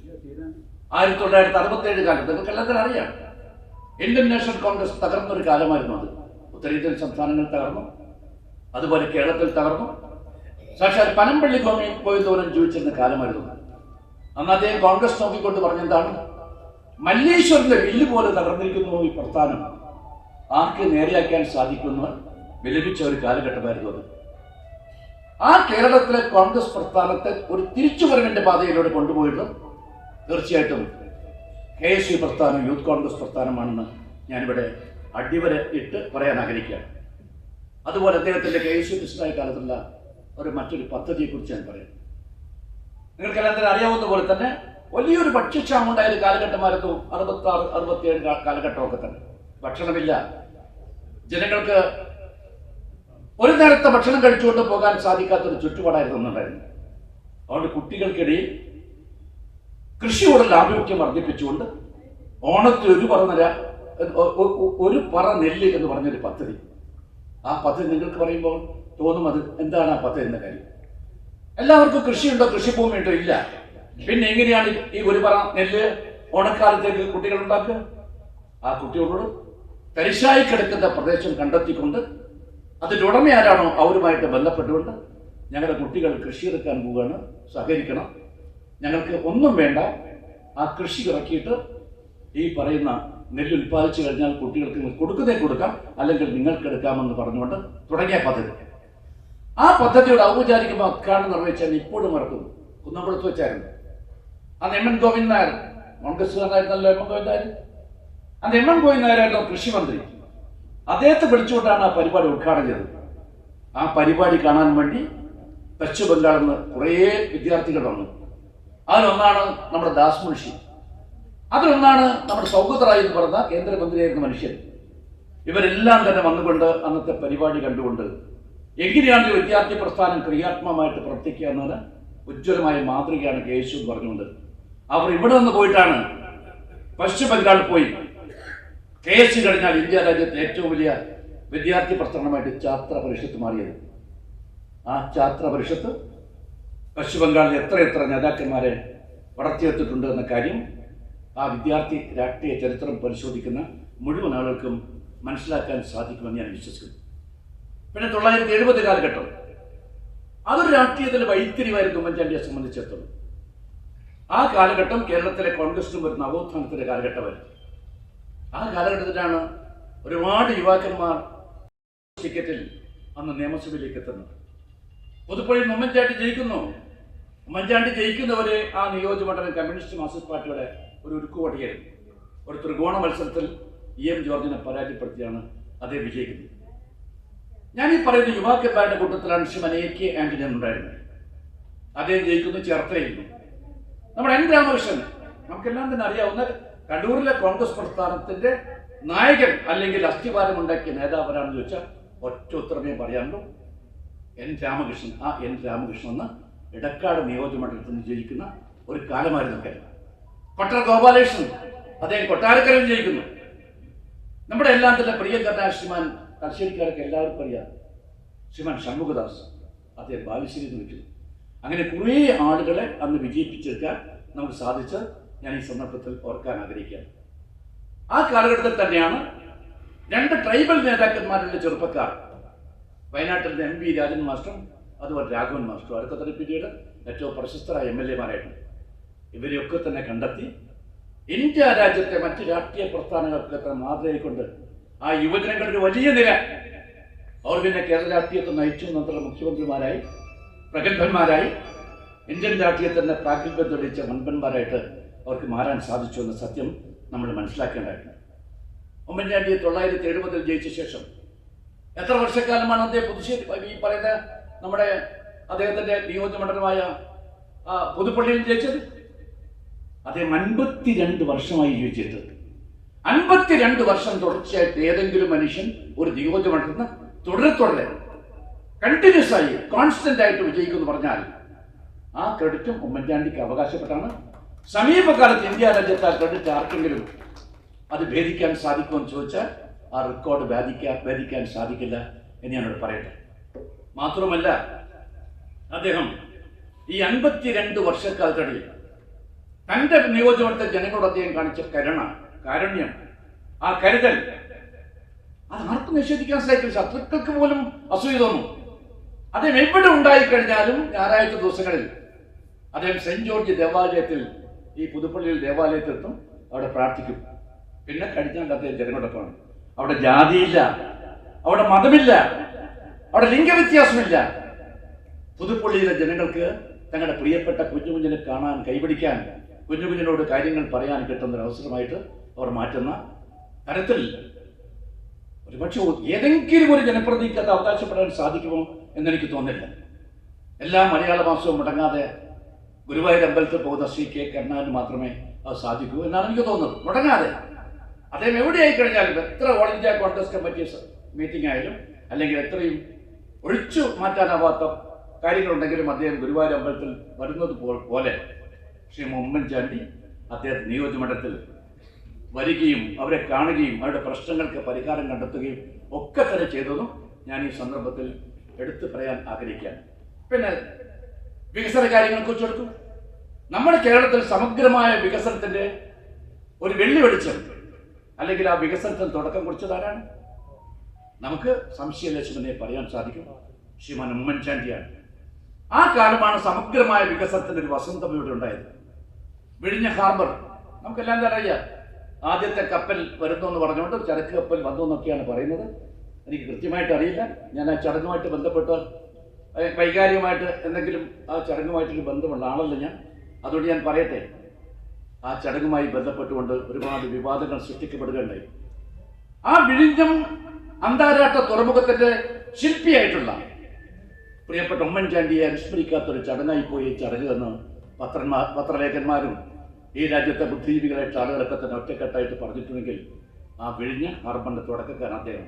1967 കാലത്ത് നിങ്ങൾക്കെല്ലാം തന്നെ അറിയാം, ഇന്ത്യൻ നാഷണൽ കോൺഗ്രസ് തകർന്നൊരു കാലമായിരുന്നു അത്. ഉത്തരേന്ത്യൻ സംസ്ഥാനങ്ങൾ തകർന്നു, അതുപോലെ കേരളത്തിൽ തകർന്നു. സാക്ഷാൽ പനമ്പള്ളി ഗോമയിൽ പോയി ദൂരം ജീവിച്ചിരുന്ന കാലമായിരുന്നു. അന്ന് അദ്ദേഹം കോൺഗ്രസ് നോക്കിക്കൊണ്ട് പറഞ്ഞെന്താണ്, മല്ലേശ്വറിന്റെ വില്ല് പോലെ തകർന്നിരിക്കുന്നു ഈ പ്രസ്ഥാനം, ആർക്ക് നേരെയാക്കാൻ സാധിക്കുമെന്ന് വിലപിച്ച ഒരു കാലഘട്ടമായിരുന്നു അത്. ആ കേരളത്തിലെ കോൺഗ്രസ് പ്രസ്ഥാനത്തെ ഒരു തിരിച്ചുവരവിന്റെ പാതയിലൂടെ കൊണ്ടുപോയിട്ട് തീർച്ചയായിട്ടും KSU പ്രസ്ഥാനം യൂത്ത് കോൺഗ്രസ് പ്രസ്ഥാനമാണെന്ന് ഞാനിവിടെ അടിവര ഇട്ട് പറയാൻ ആഗ്രഹിക്കുകയാണ്. അതുപോലെ അദ്ദേഹത്തിന്റെ KSU പ്രസിഡന്റായ കാലത്തുള്ള മറ്റൊരു പദ്ധതിയെക്കുറിച്ച് ഞാൻ പറയാം. നിങ്ങൾക്കെല്ലാം തന്നെ അറിയാവുന്ന പോലെ തന്നെ വലിയൊരു ഭക്ഷ്യക്ഷാമം ഉണ്ടായ കാലഘട്ടമായിരുന്നു 66, 67 കാലഘട്ടമൊക്കെ തന്നെ. ഭക്ഷണമില്ല, ജനങ്ങൾക്ക് ഒരു നേരത്തെ ഭക്ഷണം കഴിച്ചുകൊണ്ട് പോകാൻ സാധിക്കാത്തൊരു ചുറ്റുപാടായിരുന്നു ഉണ്ടായിരുന്നത്. അതുകൊണ്ട് കുട്ടികൾക്കിടയിൽ കൃഷിയോടുള്ള ആഭിമുഖ്യം വർദ്ധിപ്പിച്ചുകൊണ്ട് ഓണത്തിൽ ഒരു പറ നെല്ല് എന്ന് പറഞ്ഞൊരു പദ്ധതി. ആ പദ്ധതി നിങ്ങൾക്ക് പറയുമ്പോൾ തോന്നും അത് എന്താണ് ആ പദ്ധതി എന്ന കാര്യം. എല്ലാവർക്കും കൃഷിയുണ്ടോ, കൃഷിഭൂമിയുണ്ടോ? ഇല്ല. പിന്നെ എങ്ങനെയാണ് ഈ ഒരു പറ നെല്ല് ഓണക്കാലത്തേക്ക് കുട്ടികൾ ഉണ്ടാക്കുക? ആ കുട്ടികളോട് തരിശായി കിടക്കുന്ന പ്രദേശം കണ്ടെത്തിക്കൊണ്ട് അതിൻ്റെ ഉടമ ആരാണോ അവരുമായിട്ട് ബന്ധപ്പെട്ടുകൊണ്ട് ഞങ്ങളുടെ കുട്ടികൾ കൃഷി ഇറക്കാൻ പോവുകയാണ്, സഹകരിക്കണം, ഞങ്ങൾക്ക് ഒന്നും വേണ്ട, ആ കൃഷി ഇറക്കിയിട്ട് ഈ പറയുന്ന നെല്ല് ഉൽപ്പാദിച്ചു കഴിഞ്ഞാൽ കുട്ടികൾക്ക് കൊടുക്കുന്നേ കൊടുക്കാം, അല്ലെങ്കിൽ നിങ്ങൾക്ക് എടുക്കാമെന്ന് പറഞ്ഞുകൊണ്ട് തുടങ്ങിയ പദ്ധതി. ആ പദ്ധതിയുടെ ഔപചാരികമായ ഉദ്ഘാടനം നിർവഹിച്ചാൽ ഇപ്പോഴും മറക്കുന്നു. കുന്നംകുളത്ത് വെച്ചായിരുന്നു. അന്ന് MN ഗോവിന്ദൻ നായർ, കോൺഗ്രസ്സുകാരനായിരുന്നല്ലോ MN ഗോവിന്ദൻ നായർ. അന്ന് MN ഗോവിന്ദൻ നായരായിരുന്നു കൃഷിമന്ത്രി. അദ്ദേഹത്തെ വിളിച്ചുകൊണ്ടാണ് ആ പരിപാടി ഉദ്ഘാടനം ചെയ്തത്. ആ പരിപാടി കാണാൻ വേണ്ടി പശ്ചിമ ബംഗാളിൽ നിന്ന് കുറേ വിദ്യാർത്ഥികൾ വന്നു. അതിലൊന്നാണ് നമ്മുടെ ദാസ് മുൻഷി, അതിലൊന്നാണ് നമ്മുടെ സൗഗത് റായ് എന്ന് പറഞ്ഞ കേന്ദ്രമന്ത്രിയായിരുന്ന മനുഷ്യൻ. ഇവരെല്ലാം തന്നെ വന്നുകൊണ്ട് അന്നത്തെ പരിപാടി കണ്ടുകൊണ്ട് എങ്ങനെയാണ് ഈ വിദ്യാർത്ഥി പ്രസ്ഥാനം ക്രിയാത്മകമായിട്ട് പ്രവർത്തിക്കുക എന്നതിന് ഉജ്ജ്വലമായ മാതൃകയാണ് KSU പറഞ്ഞുകൊണ്ട് അവർ ഇവിടെ നിന്ന് പോയിട്ടാണ് പശ്ചിമ ബംഗാളിൽ പോയി KSU കഴിഞ്ഞാൽ ഇന്ത്യ രാജ്യത്തെ ഏറ്റവും വലിയ വിദ്യാർത്ഥി പ്രസ്ഥാനമായിട്ട് ഛാത്ര പരിഷത്ത് മാറിയത്. ആ ഛാത്ര പരിഷത്ത് പശ്ചിമ ബംഗാളിൽ എത്ര നേതാക്കന്മാരെ വളർത്തിയെടുത്തിട്ടുണ്ട് എന്ന കാര്യം ആ വിദ്യാർത്ഥി രാഷ്ട്രീയ ചരിത്രം പരിശോധിക്കുന്ന മുഴുവൻ ആളുകൾക്കും മനസ്സിലാക്കാൻ സാധിക്കുമെന്ന് ഞാൻ വിശ്വസിക്കുന്നു. പിന്നെ 1970 കാലഘട്ടം അതൊരു രാഷ്ട്രീയത്തിലെ വഴിത്തിരിവായിരുന്നു ഉമ്മൻചാണ്ടിയെ സംബന്ധിച്ചിടത്തോളം. ആ കാലഘട്ടം കേരളത്തിലെ കോൺഗ്രസിനും ഒരു നവോത്ഥാനത്തിന്റെ കാലഘട്ടമായിരുന്നു. ആ കാലഘട്ടത്തിലാണ് ഒരുപാട് യുവാക്കന്മാർ ടിക്കറ്റിൽ അന്ന് നിയമസഭയിലേക്ക് എത്തുന്നത്. പുതുപ്പള്ളിയിൽ ഉമ്മൻചാണ്ടി ജയിക്കുന്നു. ഉമ്മൻചാണ്ടി ജയിക്കുന്നവരെ ആ നിയോജകമണ്ഡലം കമ്മ്യൂണിസ്റ്റ് മാർക്സിസ്റ്റ് പാർട്ടിയുടെ ഒരു ഉരുക്കുവടിയായിരുന്നു. ഒരു ത്രികോണ മത്സരത്തിൽ EM ജോർജിനെ പരാജയപ്പെടുത്തിയാണ് അദ്ദേഹം വിജയിക്കുന്നത്. ഞാൻ ഈ പറയുന്ന യുവാക്കന്മാരുടെ കൂട്ടത്തിലാണ് ശ്രീമാൻ AK ആന്റണി ഉണ്ടായിരുന്നത്. അദ്ദേഹം ജയിക്കുന്നു, ചേർത്തലയിരുന്നു. നമ്മുടെ N രാമകൃഷ്ണൻ, നമുക്കെല്ലാം തന്നെ അറിയാവുന്ന കണ്ണൂരിലെ കോൺഗ്രസ് പ്രസ്ഥാനത്തിന്റെ നായകൻ അല്ലെങ്കിൽ അസ്ഥിവാരം ഉണ്ടാക്കിയ നേതാവരാണെന്ന് ചോദിച്ചാൽ ഒറ്റ ഉത്തരമേ പറയാനുള്ളൂ, N രാമകൃഷ്ണൻ. ആ N രാമകൃഷ്ണൻ എന്ന ഇടക്കാട് നിയോജകമണ്ഡലത്തിൽ നിന്ന് ജയിക്കുന്ന ഒരു കാലമായിരുന്നു കേരളം. പട്ടണ ഗോപാലകൃഷ്ണൻ, അദ്ദേഹം കൊട്ടാരക്കരയിൽ ജയിക്കുന്നു. നമ്മുടെ എല്ലാം തന്നെ പ്രിയങ്കരനായ ശ്രീമാൻ തലശ്ശേരിക്കാരൊക്കെ എല്ലാവർക്കും അറിയാം ശ്രീമാൻ ഷൺമുഖദാസ്, അദ്ദേഹം ബാലുശ്ശേരിയിൽ വിളിക്കുന്നു. അങ്ങനെ കുറേ ആളുകളെ അന്ന് വിജയിപ്പിച്ചെടുക്കാൻ നമുക്ക് സാധിച്ച് ഞാൻ ഈ സന്ദർഭത്തിൽ ഓർക്കാൻ ആഗ്രഹിക്കുകയാണ്. ആ കാലഘട്ടത്തിൽ തന്നെയാണ് 2 ട്രൈബൽ നേതാക്കന്മാരുടെ ചെറുപ്പക്കാർ, വയനാട്ടിൽ നിന്ന് MV രാജൻ മാസ്റ്ററും അതുപോലെ രാഘവൻ മാസ്റ്ററും, അടുത്ത തന്നെ പിന്നീട് ഏറ്റവും പ്രശസ്തരായ MLA മാരായിരുന്നു. ഇവരെയൊക്കെ തന്നെ കണ്ടെത്തി ഇന്ത്യ രാജ്യത്തെ മറ്റ് രാഷ്ട്രീയ പ്രസ്ഥാനങ്ങൾക്കൊക്കെ മാതൃകയായിക്കൊണ്ട് ആ യുവജനങ്ങളുടെ ഒരു വലിയ നിര അവർ പിന്നെ കേരള രാഷ്ട്രീയത്തെ നയിച്ചു എന്നുള്ള മുഖ്യമന്ത്രിമാരായി, പ്രഗത്ഭന്മാരായി, ഇന്ത്യൻ രാഷ്ട്രീയത്തിൻ്റെ പ്രാഗൽഭ്യം തെളിയിച്ച വൻപന്മാരായിട്ട് അവർക്ക് മാറാൻ സാധിച്ചു എന്ന സത്യം നമ്മൾ മനസ്സിലാക്കേണ്ടതായിരുന്നു. ഉമ്മൻചാണ്ടി 1970 ജയിച്ച ശേഷം എത്ര വർഷക്കാലമാണ് അദ്ദേഹം പുതുശ്ശേരി ഈ പറയുന്ന നമ്മുടെ അദ്ദേഹത്തിൻ്റെ നിയോജകമണ്ഡലമായ പുതുപ്പള്ളിയിൽ ജയിച്ചത്? അദ്ദേഹം 52 വർഷമായി ജീവിച്ചിട്ട് 52 വർഷം തുടർച്ചയായിട്ട് ഏതെങ്കിലും മനുഷ്യൻ ഒരു നിയോജകമണ്ഡലത്തിൽ തുടരെ കണ്ടിന്യൂസ് ആയി കോൺസ്റ്റന്റ് ആയിട്ട് വിജയിക്കുമെന്ന് പറഞ്ഞാൽ ആ ക്രെഡിറ്റും ഉമ്മൻചാണ്ടിക്ക് അവകാശപ്പെട്ടാണ്. സമീപകാലത്ത് ഇന്ത്യ രാജ്യത്ത് ആ ക്രെഡിറ്റ് ആർക്കെങ്കിലും അത് ഭേദിക്കാൻ സാധിക്കുമെന്ന് ചോദിച്ചാൽ ആ റെക്കോർഡ് ഭേദിക്കാൻ സാധിക്കില്ല എന്ന് ഞാനോട് പറയട്ടെ. മാത്രമല്ല അദ്ദേഹം ഈ 52 വർഷക്കാലത്തിടയിൽ തൻ്റെ നിയോജകമണ്ഡലത്തെ ജനങ്ങളോട് അദ്ദേഹം കാണിച്ച കാരുണ്യം, ആ കരുതൽ, അത് ആർക്കും നിഷേധിക്കാൻ സാധിക്കില്ല. ശത്രുക്കൾക്ക് പോലും അസൂയ തോന്നും. അദ്ദേഹം എവിടെ ഉണ്ടായിക്കഴിഞ്ഞാലും ഞായറാഴ്ച ദിവസങ്ങളിൽ അദ്ദേഹം സെന്റ് ജോർജ് ദേവാലയത്തിൽ, ഈ പുതുപ്പള്ളിയിൽ ദേവാലയത്തിലെത്തും, അവിടെ പ്രാർത്ഥിക്കും. പിന്നെ കഴിഞ്ഞാൽ അദ്ദേഹം ജനങ്ങളോടൊപ്പമാണ്. അവിടെ ജാതിയില്ല, അവിടെ മതമില്ല, അവിടെ ലിംഗവ്യത്യാസമില്ല. പുതുപ്പള്ളിയിലെ ജനങ്ങൾക്ക് തങ്ങളുടെ പ്രിയപ്പെട്ട കുഞ്ഞുകുഞ്ഞിനെ കാണാൻ, കൈപിടിക്കാൻ, കുഞ്ഞുകുഞ്ഞിനോട് കാര്യങ്ങൾ പറയാൻ കിട്ടുന്ന ഒരു അവസരമായിട്ട് അവർ മാറ്റുന്ന തരത്തിൽ ഒരുപക്ഷെ ഏതെങ്കിലും ഒരു ജനപ്രതിനിധിക്ക് അത് അവകാശപ്പെടാൻ സാധിക്കുമോ എന്നെനിക്ക് തോന്നില്ല. എല്ലാ മലയാള മാസവും മുടങ്ങാതെ ഗുരുവായൂർ അമ്പലത്തിൽ പോകുന്ന ശ്രീ കെ കരുണാകരന് മാത്രമേ അത് സാധിക്കൂ എന്നാണ് എനിക്ക് തോന്നുന്നത്. മുടങ്ങാതെ അദ്ദേഹം എവിടെയായി കഴിഞ്ഞാലും, എത്ര all India Congress committee meeting ആയാലും അല്ലെങ്കിൽ എത്രയും ഒഴിച്ചു മാറ്റാനാവാത്ത കാര്യങ്ങളുണ്ടെങ്കിലും അദ്ദേഹം ഗുരുവായൂർ അമ്പലത്തിൽ വരുന്നത് പോലെ ശ്രീ ഉമ്മൻചാണ്ടി അദ്ദേഹത്തെ നിയോജകമണ്ഡലത്തിൽ വരികയും അവരെ കാണുകയും അവരുടെ പ്രശ്നങ്ങൾക്ക് പരിഹാരം കണ്ടെത്തുകയും ഒക്കെ തന്നെ ചെയ്തതും ഞാൻ ഈ സന്ദർഭത്തിൽ എടുത്തു പറയാൻ ആഗ്രഹിക്കുകയാണ്. പിന്നെ വികസന കാര്യങ്ങളെക്കുറിച്ച് എടുക്കും. നമ്മുടെ കേരളത്തിൽ സമഗ്രമായ വികസനത്തിന്റെ ഒരു വെള്ളി വെളിച്ചം അല്ലെങ്കിൽ ആ വികസനത്തിന് തുടക്കം കുറിച്ചതാരാണ്? നമുക്ക് സംശയലേശമെന്നെ പറയാൻ സാധിക്കും, ശ്രീമാൻ ഉമ്മൻചാണ്ടിയാണ്. ആ കാലമാണ് സമഗ്രമായ വികസനത്തിന്റെ ഒരു വസന്തം ഇവിടെ ഉണ്ടായത്. വിഴിഞ്ഞ ഹാർബർ നമുക്കെല്ലാം തന്നെ അറിയാം. ആദ്യത്തെ കപ്പൽ വരുന്നു എന്ന് പറഞ്ഞുകൊണ്ട് ചരക്ക് കപ്പൽ വന്നു എന്നൊക്കെയാണ് പറയുന്നത്. എനിക്ക് കൃത്യമായിട്ട് അറിയില്ല. ഞാൻ ആ ചടങ്ങുമായിട്ട് ബന്ധപ്പെട്ട് വൈകാരികമായിട്ട് എന്തെങ്കിലും ആ ചടങ്ങുമായിട്ടൊരു ബന്ധമുള്ള ആളല്ല ഞാൻ. അതുകൊണ്ട് ഞാൻ പറയട്ടെ, ആ ചടങ്ങുമായി ബന്ധപ്പെട്ടുകൊണ്ട് ഒരുപാട് വിവാദങ്ങൾ സൃഷ്ടിക്കപ്പെടുകയുണ്ടായി. ആ വിഴിഞ്ഞം അന്താരാഷ്ട്ര തുറമുഖത്തിന്റെ ശില്പിയായിട്ടുള്ള പ്രിയപ്പെട്ട ഉമ്മൻചാണ്ടിയെ അനുസ്മരിക്കാത്തൊരു ചടങ്ങായി പോയി ചടങ്ങ് എന്ന് പത്രലേഖന്മാരും ഈ രാജ്യത്തെ ബുദ്ധിജീവികളായിട്ട് ആളുകളൊക്കെ തന്നെ ഒറ്റക്കെട്ടായിട്ട് പറഞ്ഞിട്ടുണ്ടെങ്കിൽ ആ വിഴിഞ്ഞ ഹാർബറിന്റെ തുടക്കക്കാരൻ അദ്ദേഹം.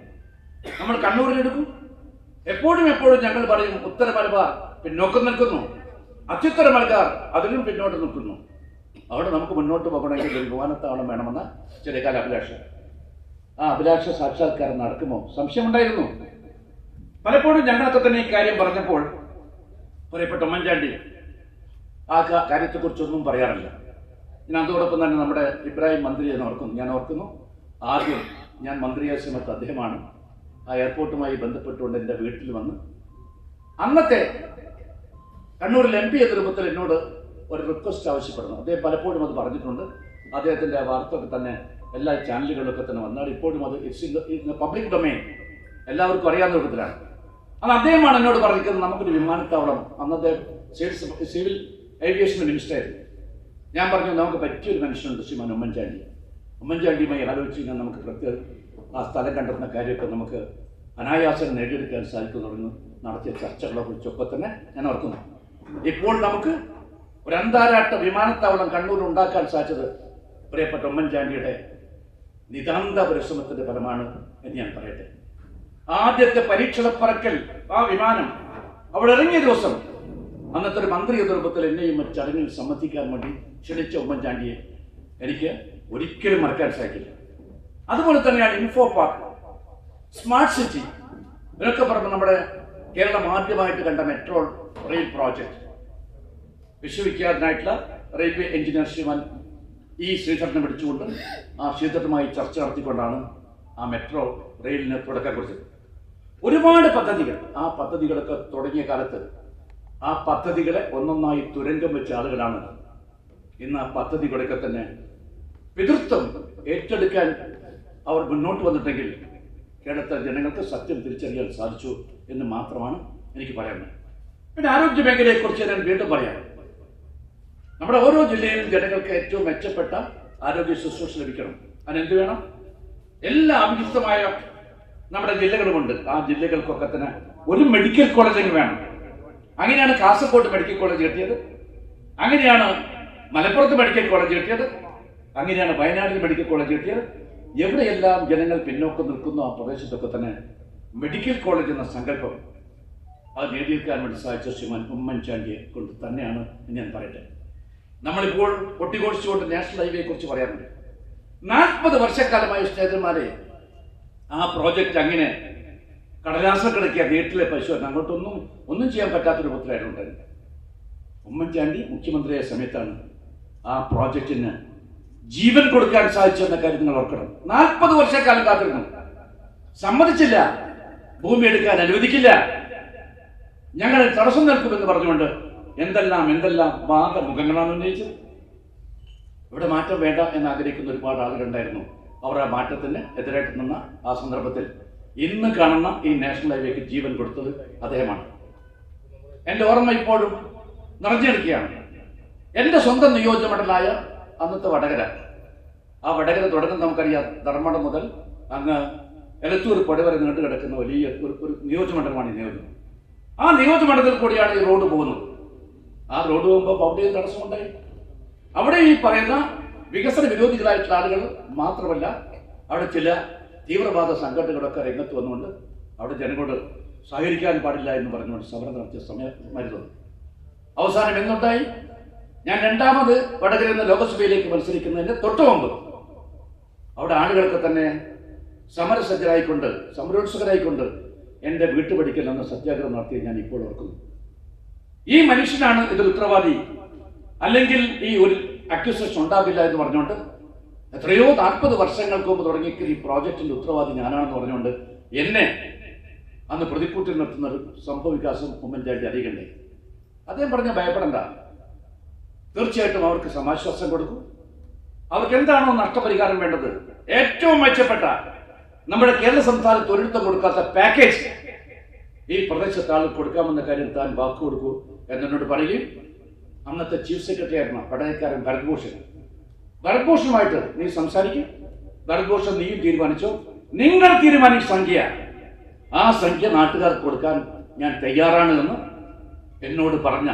നമ്മൾ കണ്ണൂരിലെടുക്കും. എപ്പോഴും ഞങ്ങൾ പറയും ഉത്തര മലബാർ പിന്നോക്കം നിൽക്കുന്നു, അത്യുത്തര മലബാർ അതിലും പിന്നോട്ട് നിൽക്കുന്നു. അവിടെ നമുക്ക് മുന്നോട്ട് പോകണമെങ്കിൽ ഒരു വിമാനത്താവളം വേണമെന്ന ചെറിയകാല അഭിലാഷം. ആ അഭിലാഷ സാക്ഷാത്കാരം നടക്കുമോ സംശയമുണ്ടായിരുന്നു. പലപ്പോഴും ഞങ്ങളൊക്കെ തന്നെ ഈ കാര്യം പറഞ്ഞപ്പോൾ പറയപ്പെട്ട ഉമ്മൻചാണ്ടി ആ കാര്യത്തെക്കുറിച്ചൊന്നും പറയാറില്ല. ഞാൻ അതോടൊപ്പം തന്നെ നമ്മുടെ ഇബ്രാഹിം മന്ത്രിയെ ഞാൻ ഓർക്കുന്നു. ആദ്യം ഞാൻ മന്ത്രിയായ സമയത്ത് അദ്ദേഹമാണ് ആ എയർപോർട്ടുമായി ബന്ധപ്പെട്ടുകൊണ്ട് എൻ്റെ വീട്ടിൽ വന്ന് അന്നത്തെ കണ്ണൂരിൽ MP എന്ന രൂപത്തിൽ എന്നോട് ഒരു റിക്വസ്റ്റ് ആവശ്യപ്പെടുന്നു. അദ്ദേഹം പലപ്പോഴും അത് പറഞ്ഞിട്ടുണ്ട്. അദ്ദേഹത്തിൻ്റെ വാർത്തയൊക്കെ തന്നെ എല്ലാ ചാനലുകളിലൊക്കെ തന്നെ വന്നാൽ ഇപ്പോഴും അത് ഇറ്റ്സ് പബ്ലിക് ഡൊമൈൻ, എല്ലാവർക്കും അറിയാവുന്ന രൂപത്തിലാണ്. അത് അദ്ദേഹമാണ് എന്നോട് പറഞ്ഞിരിക്കുന്നത് നമുക്കൊരു വിമാനത്താവളം. അന്നത്തെ സിവിൽ ഏവിയേഷൻ മിനിസ്റ്ററായിരുന്നു. ഞാൻ പറഞ്ഞു നമുക്ക് പറ്റിയൊരു മനുഷ്യനുണ്ട് ശ്രീമാൻ ഉമ്മൻചാണ്ടി. ഉമ്മൻചാണ്ടിയുമായി ആലോചിച്ച് കഴിഞ്ഞാൽ നമുക്ക് പ്രത്യേക ആ സ്ഥലം കണ്ടെത്തുന്ന കാര്യമൊക്കെ നമുക്ക് അനായാസം നേടിയെടുക്കാൻ സാധിക്കുമെന്ന് നടത്തിയ ചർച്ചകളെ കുറിച്ചൊക്കെ തന്നെ ഞാൻ ഓർക്കുന്നു. ഇപ്പോൾ നമുക്ക് ഒരു അന്താരാഷ്ട്ര വിമാനത്താവളം കണ്ണൂർ ഉണ്ടാക്കാൻ സാധിച്ചത് പ്രിയപ്പെട്ട ഉമ്മൻചാണ്ടിയുടെ നിതാന്ത പരിശ്രമത്തിന്റെ ഫലമാണ് എന്ന് ഞാൻ പറയട്ടെ. ആദ്യത്തെ പരീക്ഷണ പറക്കൽ ആ വിമാനം അവിടെ ഇറങ്ങിയ ദിവസം അന്നത്തെ ഒരു മന്ത്രി എന്ന രൂപത്തിൽ എന്നെയും മറ്റു ചടങ്ങിൽ സംബന്ധിക്കാൻ വേണ്ടി ക്ഷണിച്ച ഉമ്മൻചാണ്ടിയെ എനിക്ക് ഒരിക്കലും മറക്കാൻ സാധിക്കില്ല. അതുപോലെ തന്നെയാണ് ഇൻഫോ പാർക്ക്, സ്മാർട്ട് സിറ്റി, ഇതൊക്കെ പറഞ്ഞ് നമ്മുടെ കേരളം ആദ്യമായിട്ട് കണ്ട മെട്രോ റെയിൽ പ്രോജക്റ്റ്. വിശ്വവിഖ്യാതനായിട്ടുള്ള റെയിൽവേ എഞ്ചിനീയർ ശ്രീമാൻ ശ്രീധരനെ വിളിച്ചുകൊണ്ട് ആ ശ്രീധരനുമായി ചർച്ച നടത്തിക്കൊണ്ടാണ് ആ മെട്രോ റെയിലിന് തുടക്കം കുറിച്ചത്. ഒരുപാട് പദ്ധതികൾ, ആ പദ്ധതികളൊക്കെ തുടങ്ങിയ കാലത്ത് ആ പദ്ധതികളെ ഒന്നൊന്നായി തുരങ്കം വെച്ച ആളുകളാണ് ഇന്ന് ആ പദ്ധതികളൊക്കെ തന്നെ പിതൃത്വം ഏറ്റെടുക്കാൻ അവർ മുന്നോട്ട് വന്നിട്ടെങ്കിൽ കേരളത്തിലെ ജനങ്ങൾക്ക് സത്യം തിരിച്ചറിയാൻ സാധിച്ചു എന്ന് മാത്രമാണ് എനിക്ക് പറയാനുള്ളത്. പിന്നെ ആരോഗ്യ മേഖലയെക്കുറിച്ച് ഞാൻ വീണ്ടും പറയാം. നമ്മുടെ ഓരോ ജില്ലയിലും ജനങ്ങൾക്ക് ഏറ്റവും മെച്ചപ്പെട്ട ആരോഗ്യ ശുശ്രൂഷ ലഭിക്കണം. അതിനെന്ത് വേണം? എല്ലാ അഭിയുക്തമായ നമ്മുടെ ജില്ലകളുമുണ്ട്. ആ ജില്ലകൾക്കൊക്കെ തന്നെ ഒരു മെഡിക്കൽ കോളേജിന് വേണം. അങ്ങനെയാണ് കാസർഗോഡ് മെഡിക്കൽ കോളേജ് കിട്ടിയത്, അങ്ങനെയാണ് മലപ്പുറത്ത് മെഡിക്കൽ കോളേജ് കിട്ടിയത്, അങ്ങനെയാണ് വയനാട്ടിൽ മെഡിക്കൽ കോളേജ് കിട്ടിയത്. എവിടെയെല്ലാം ജനങ്ങൾ പിന്നോക്കം നിൽക്കുന്നു ആ പ്രദേശത്തൊക്കെ തന്നെ മെഡിക്കൽ കോളേജ് എന്ന സങ്കല്പം അത് നേടിയെടുക്കാൻ വേണ്ടി സാധിച്ച ശ്രീമാൻ ഉമ്മൻചാണ്ടിയെ കൊണ്ട് തന്നെയാണ് എന്ന് ഞാൻ പറയട്ടെ. നമ്മളിപ്പോൾ പൊട്ടിക്കൊടിച്ചുകൊണ്ട് നാഷണൽ ഹൈവേയെ കുറിച്ച് പറയാറുണ്ട്. 40 വർഷക്കാലമായി സ്നേഹിതന്മാരെ ആ പ്രോജക്റ്റ് അങ്ങനെ കടലാസം കിടക്കിയ വീട്ടിലെ പശു അങ്ങോട്ടൊന്നും ചെയ്യാൻ പറ്റാത്ത രൂപത്തിലായിരുന്നു. ഉമ്മൻചാണ്ടി മുഖ്യമന്ത്രിയായ സമയത്താണ് ആ പ്രോജക്റ്റിന് ജീവൻ കൊടുക്കാൻ സാധിച്ചെന്ന കാര്യം നിങ്ങൾ ഓർക്കണം. 40 വർഷക്കാലം കാത്തിരുന്നു, സമ്മതിച്ചില്ല, ഭൂമി എടുക്കാൻ അനുവദിക്കില്ല, ഞങ്ങൾ തടസ്സം നിൽക്കുമെന്ന് പറഞ്ഞുകൊണ്ട് എന്തെല്ലാം വാദമുഖങ്ങളാണ് ഉന്നയിച്ചത്. ഇവിടെ മാറ്റം വേണ്ട എന്ന് ആഗ്രഹിക്കുന്ന ഒരുപാട് ആളുകളുണ്ടായിരുന്നു. അവർ ആ മാറ്റത്തിന് എതിരായിട്ട് നിന്ന ആ സന്ദർഭത്തിൽ ഇന്ന് കാണുന്ന ഈ നാഷണൽ ഹൈവേക്ക് ജീവൻ കൊടുത്തത് അദ്ദേഹമാണ്. എൻ്റെ ഓർമ്മ ഇപ്പോഴും നിറഞ്ഞിരിക്കുകയാണ്. എൻ്റെ സ്വന്തം നിയോജകമണ്ഡലമായ അന്നത്തെ വടകര, ആ വടകര തുടക്കം നമുക്കറിയാം. ധർമ്മടം മുതൽ അങ്ങ് എലത്തൂർ പുഴ വരെ നീണ്ടു കിടക്കുന്ന വലിയ ഒരു നിയോജകമണ്ഡലമാണ് ഈ നിയോജകം. ആ നിയോജകമണ്ഡലത്തിൽ കൂടിയാണ് ഈ റോഡ് പോകുന്നത്. ആ റോഡ് പോകുമ്പോൾ അവിടെ തടസ്സമുണ്ടായി. അവിടെ ഈ പറയുന്ന വികസന വിരോധികളായിട്ടുള്ള ആളുകൾ മാത്രമല്ല, അവിടെ ചില തീവ്രവാദ സംഘടനകളൊക്കെ രംഗത്ത് വന്നുകൊണ്ട് അവിടെ ജനങ്ങളോട് സഹകരിക്കാൻ പാടില്ല എന്ന് പറഞ്ഞുകൊണ്ട് സമരം നടത്തിയ സമയമായിരുന്നു. അവസാനം എന്തുണ്ടായി? ഞാൻ രണ്ടാമത് വടകരയിൽ നിന്ന് ലോകസഭയിലേക്ക് മത്സരിക്കുന്നതിന് തൊട്ട് മുമ്പ് അവിടെ ആളുകൾക്ക് തന്നെ സമരസജ്ജരായിക്കൊണ്ട്, സമരോത്സുകരായിക്കൊണ്ട് എൻ്റെ വീട്ടുപടിക്കൽ നിന്ന് സത്യാഗ്രഹം നടത്തിയ ഞാൻ ഇപ്പോൾ ഓർക്കുന്നു. ഈ മനുഷ്യനാണ് ഇതിൽ ഉത്തരവാദി, അല്ലെങ്കിൽ ഈ ഒരു അക്യൂസേഷൻ ഉണ്ടാകില്ല എന്ന് പറഞ്ഞുകൊണ്ട് എത്രയോ 40 വർഷങ്ങൾക്ക് മുമ്പ് തുടങ്ങിയ ഈ പ്രോജക്റ്റിന്റെ ഉത്തരവാദി ഞാനാണെന്ന് പറഞ്ഞുകൊണ്ട് എന്നെ അന്ന് പ്രതിക്കൂട്ടിൽ നിർത്തുന്ന ഒരു സംഭവവികാസം ഉമ്മൻചാണ്ടി അറിയിക്കണ്ടേ. അദ്ദേഹം പറഞ്ഞ ഭയപ്പെടണ്ട, തീർച്ചയായിട്ടും അവർക്ക് സമാശ്വാസം കൊടുക്കും. അവർക്ക് എന്താണോ നഷ്ടപരിഹാരം വേണ്ടത്, ഏറ്റവും മെച്ചപ്പെട്ട നമ്മുടെ കേരള സംസ്ഥാനത്ത് ഒരിടത്തും കൊടുക്കാത്ത പാക്കേജ് ഈ പ്രദേശത്ത് ആൾക്ക് കൊടുക്കാമെന്ന കാര്യം താൻ വാക്ക് കൊടുക്കൂ എന്നോട് പറയുകയും അന്നത്തെ ചീഫ് സെക്രട്ടറി ആയിരുന്ന പടയക്കാരൻ ഭരത്ഭൂഷണുമായിട്ട് നീ സംസാരിക്കും, ഭരത്ഭൂഷൺ നീയും തീരുമാനിച്ചോ, നിങ്ങൾ തീരുമാനിച്ച സംഖ്യ, ആ സംഖ്യ നാട്ടുകാർക്ക് കൊടുക്കാൻ ഞാൻ തയ്യാറാണ് എന്ന് എന്നോട് പറഞ്ഞ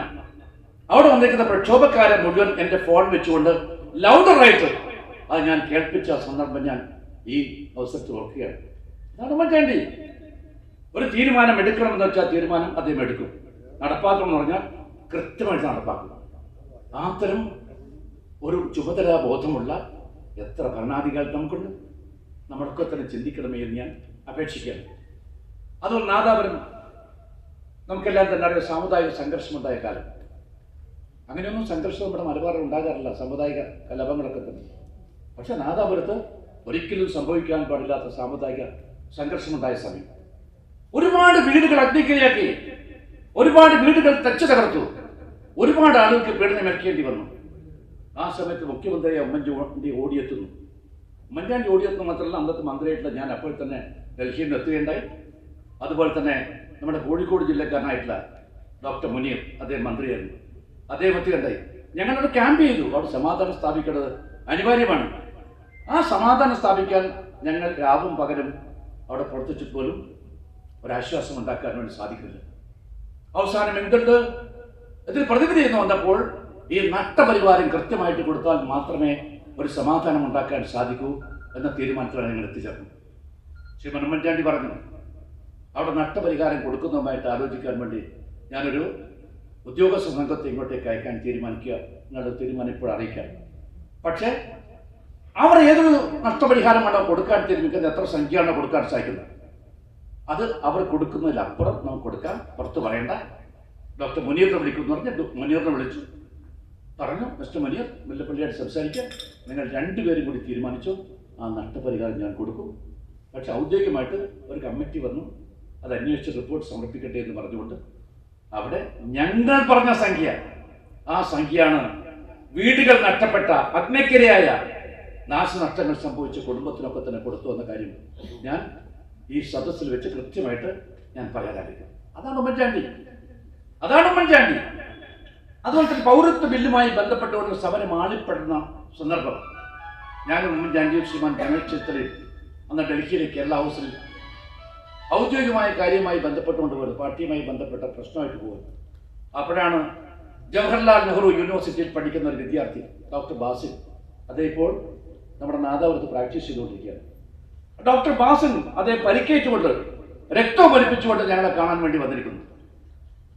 അവിടെ വന്നിരിക്കുന്ന പ്രക്ഷോഭക്കാരെ മുഴുവൻ എൻ്റെ ഫോൺ വെച്ചുകൊണ്ട് ലൗഡറായിട്ട് അത് ഞാൻ കേൾപ്പിച്ച സന്ദർഭം ഞാൻ ഈ അവസരത്തിൽ ഓർക്കുകയാണ്. അതാണ് ഉമ്മൻചാണ്ടി. ഒരു തീരുമാനം എടുക്കണമെന്ന് വെച്ചാൽ തീരുമാനം അദ്ദേഹം എടുക്കും, നടപ്പാക്കണം എന്ന് പറഞ്ഞാൽ കൃത്യമായിട്ട് നടപ്പാക്കും. അത്തരം ഒരു ചുമതലാ ബോധമുള്ള എത്ര ഭരണാധികാരികൾ നമുക്കുണ്ട്. നമ്മളൊക്കെ തന്നെ ചിന്തിക്കണമേ എന്ന് ഞാൻ അപേക്ഷിക്കുകയാണ്. അതുകൊണ്ട് നാദാപുരം നമുക്കെല്ലാം തന്നെ അറിയാം, സാമുദായിക സംഘർഷമുണ്ടായ കാലം. അങ്ങനെയൊന്നും സംഘർഷം നമ്മുടെ മലബാറിൽ ഉണ്ടാകാറില്ല, സാമുദായിക കലഹങ്ങളൊക്കെ തന്നെ. പക്ഷെ നാദാപുരത്ത് ഒരിക്കലും സംഭവിക്കാൻ പാടില്ലാത്ത സാമുദായിക സംഘർഷമുണ്ടായ സമയം. ഒരുപാട് വീടുകൾ അഗ്നിക്കിരയാക്കി, ഒരുപാട് വീടുകൾ തച്ചു തകർത്തു, ഒരുപാട് ആളുകൾക്ക് പീഡനമേൽക്കേണ്ടി വന്നു. ആ സമയത്ത് മുഖ്യമന്ത്രിയെ ഉമ്മൻചാണ്ടി ഓടിയെത്തുന്നു. ഉമ്മൻചാണ്ടി ഓടിയെത്തുന്നു മാത്രമല്ല, അന്നത്തെ മന്ത്രിയായിട്ടുള്ള ഞാൻ അപ്പോൾ തന്നെ ഡൽഹിയിൽ നിന്ന് എത്തുകയുണ്ടായി. അതുപോലെ തന്നെ നമ്മുടെ കോഴിക്കോട് ജില്ലക്കാരനായിട്ടുള്ള ഡോക്ടർ മുനീർ, അദ്ദേഹം മന്ത്രിയായിരുന്നു, അദ്ദേഹം എത്തുകയുണ്ടായി. ഞങ്ങളവിടെ ക്യാമ്പ് ചെയ്തു. അവിടെ സമാധാനം സ്ഥാപിക്കേണ്ടത് അനിവാര്യമാണ്. ആ സമാധാനം സ്ഥാപിക്കാൻ ഞങ്ങൾ രാവും പകലും അവിടെ പ്രവർത്തിച്ചിട്ട് പോലും ഒരാശ്വാസം ഉണ്ടാക്കാൻ വേണ്ടി സാധിക്കില്ല. അവസാനം എന്തുണ്ട്, ഇതിൽ പ്രതിവിധി എന്ന് വന്നപ്പോൾ ഈ നഷ്ടപരിഹാരം കൃത്യമായിട്ട് കൊടുത്താൽ മാത്രമേ ഒരു സമാധാനം ഉണ്ടാക്കാൻ സാധിക്കൂ എന്ന തീരുമാനത്തിലാണ് ഞങ്ങൾ എത്തിച്ചേർന്നത്. ശ്രീ ഉമ്മൻചാണ്ടി പറഞ്ഞു, അവിടെ നഷ്ടപരിഹാരം കൊടുക്കുന്നതുമായിട്ട് ആലോചിക്കാൻ വേണ്ടി ഞാനൊരു ഉദ്യോഗസ്ഥ സംഘത്തെ ഇങ്ങോട്ടേക്ക് അയക്കാൻ തീരുമാനിക്കുക, നിങ്ങളുടെ തീരുമാനം ഇപ്പോൾ അറിയിക്കാം. പക്ഷേ അവർ ഏതൊരു നഷ്ടപരിഹാരമാണോ കൊടുക്കാൻ തീരുമാനിക്കുന്നത്, എത്ര സംഖ്യയാണോ കൊടുക്കാൻ സാധിക്കുന്നത്, അത് അവർ കൊടുക്കുന്നതിലപ്പുറം നമുക്ക് കൊടുക്കാം, പുറത്ത് പറയേണ്ട. ഡോക്ടർ മുനീറിനെ വിളിക്കുമെന്ന് പറഞ്ഞ് മുനീറിനെ വിളിച്ചു. പറഞ്ഞു, മിസ്റ്റർ മുനീർ, മുല്ലപ്പള്ളിയായിട്ട് സംസാരിക്കാൻ നിങ്ങൾ രണ്ടുപേരും കൂടി തീരുമാനിച്ചു, ആ നഷ്ടപരിഹാരം ഞാൻ കൊടുക്കും. പക്ഷെ ഔദ്യോഗികമായിട്ട് ഒരു കമ്മിറ്റി വന്നു, അത് അന്വേഷിച്ച് റിപ്പോർട്ട് സമർപ്പിക്കട്ടെ എന്ന് പറഞ്ഞുകൊണ്ട് അവിടെ ഞങ്ങൾ പറഞ്ഞ സംഖ്യ, ആ സംഖ്യയാണ് വീടുകൾ നഷ്ടപ്പെട്ട, അഗ്നിക്കിരയായ, നാശനഷ്ടങ്ങൾ സംഭവിച്ച കുടുംബത്തിനൊക്കെ തന്നെ കൊടുത്തു എന്ന കാര്യം ഞാൻ ഈ സദസ്സിൽ വെച്ച് കൃത്യമായിട്ട് ഞാൻ പറയാനായിരിക്കും. അതാണ് ഉമ്മൻചാണ്ടി. അതുപോലെ തന്നെ പൗരത്വ ബില്ലുമായി ബന്ധപ്പെട്ടുകൊണ്ട് സമരം ആളിപ്പെടുന്ന സന്ദർഭം ഞാൻ ഉമ്മൻചാണ്ടിയും ശ്രീമാൻ രമേശ് ചെന്നിത്തലയും അന്ന് ഡൽഹിയിലെ കേരള ഹൗസിൽ ഔദ്യോഗികമായ കാര്യവുമായി ബന്ധപ്പെട്ടുകൊണ്ട് പോകുന്നത്, പാർട്ടിയുമായി ബന്ധപ്പെട്ട പ്രശ്നമായിട്ട് പോകുന്നത്. അപ്പോഴാണ് ജവഹർലാൽ നെഹ്റു യൂണിവേഴ്സിറ്റിയിൽ പഠിക്കുന്ന ഒരു വിദ്യാർത്ഥി ഡോക്ടർ ബാസിൽ, അദ്ദേഹം ഇപ്പോൾ നമ്മുടെ നാദാപുരത്ത് പ്രാക്ടീസ് ചെയ്തുകൊണ്ടിരിക്കുകയാണ്. ഡോക്ടർ ബാസിൽ അദ്ദേഹം പരിക്കേറ്റുകൊണ്ട്, രക്തം ഒലിപ്പിച്ചുകൊണ്ട് ഞങ്ങളെ കാണാൻ വേണ്ടി വന്നിരിക്കുന്നു.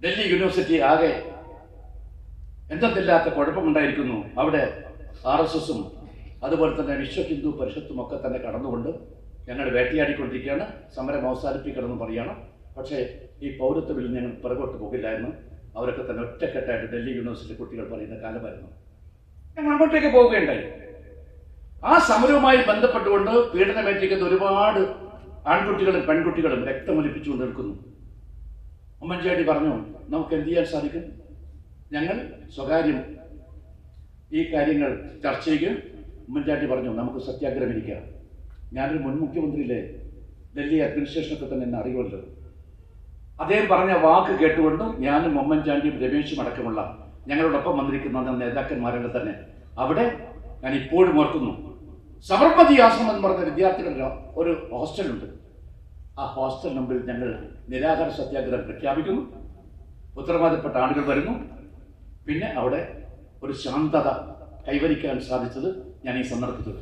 ഡൽഹി യൂണിവേഴ്സിറ്റി ആകെ എന്തെന്നില്ലാത്ത കുഴപ്പമുണ്ടായിരിക്കുന്നു. അവിടെ RSSും അതുപോലെ തന്നെ വിശ്വ ഹിന്ദു പരിഷത്തും ഒക്കെ തന്നെ കടന്നുകൊണ്ട് ഞങ്ങൾ വേട്ടയാടിക്കൊണ്ടിരിക്കുകയാണ്, സമരം അവസാനിപ്പിക്കണമെന്ന് പറയുകയാണ്. പക്ഷേ ഈ പൗരത്വ ബില്ല് ഞങ്ങൾ പുറകോട്ട് പോകില്ല എന്ന് അവരൊക്കെ തന്നെ ഒറ്റക്കെട്ടായിട്ട് ഡൽഹി യൂണിവേഴ്സിറ്റി കുട്ടികൾ പറയുന്ന കാലമായിരുന്നു. ഞങ്ങൾ അങ്ങോട്ടേക്ക് പോവുകയുണ്ടായി. ആ സമരവുമായി ബന്ധപ്പെട്ടുകൊണ്ട് പീഡനമേറ്റിക്കുന്ന ഒരുപാട് ആൺകുട്ടികളും പെൺകുട്ടികളും രക്തമൊലിപ്പിച്ചുകൊണ്ട് നിൽക്കുന്നു. ഉമ്മൻചാണ്ടി പറഞ്ഞു, നമുക്ക് എന്ത് ചെയ്യാൻ സാധിക്കും, ഞങ്ങൾ സ്വകാര്യം ഈ കാര്യങ്ങൾ ചർച്ച ചെയ്യുകയും. ഉമ്മൻചാണ്ടി പറഞ്ഞു, നമുക്ക് സത്യാഗ്രഹം ഇരിക്കാം. ഞാനൊരു മുൻ മുഖ്യമന്ത്രിയിലെ ഡൽഹി അഡ്മിനിസ്ട്രേഷനൊക്കെ തന്നെ എന്നെ അറിയുമല്ലോ. അദ്ദേഹം പറഞ്ഞ വാക്ക് കേട്ടുകൊണ്ട് ഞാനും ഉമ്മൻചാണ്ടിയും രമേശും അടക്കമുള്ള ഞങ്ങളോടൊപ്പം വന്നിരിക്കുന്ന നേതാക്കന്മാരെല്ലാം തന്നെ അവിടെ ഞാൻ ഇപ്പോഴും ഓർക്കുന്നു. സബർമതി ആശ്രമം എന്ന് പറഞ്ഞ വിദ്യാർത്ഥികളുടെ ഒരു ഹോസ്റ്റലുണ്ട്. ആ ഹോസ്റ്റൽ മുമ്പിൽ ഞങ്ങൾ നിരാഹാര സത്യാഗ്രഹം പ്രഖ്യാപിക്കുന്നു. ഉത്തരവാദപ്പെട്ട ആളുകൾ വരുന്നു. പിന്നെ അവിടെ ഒരു ശാന്തത കൈവരിക്കാൻ സാധിച്ചത് ഞാൻ ഈ സന്ദർഭത്തിൽ.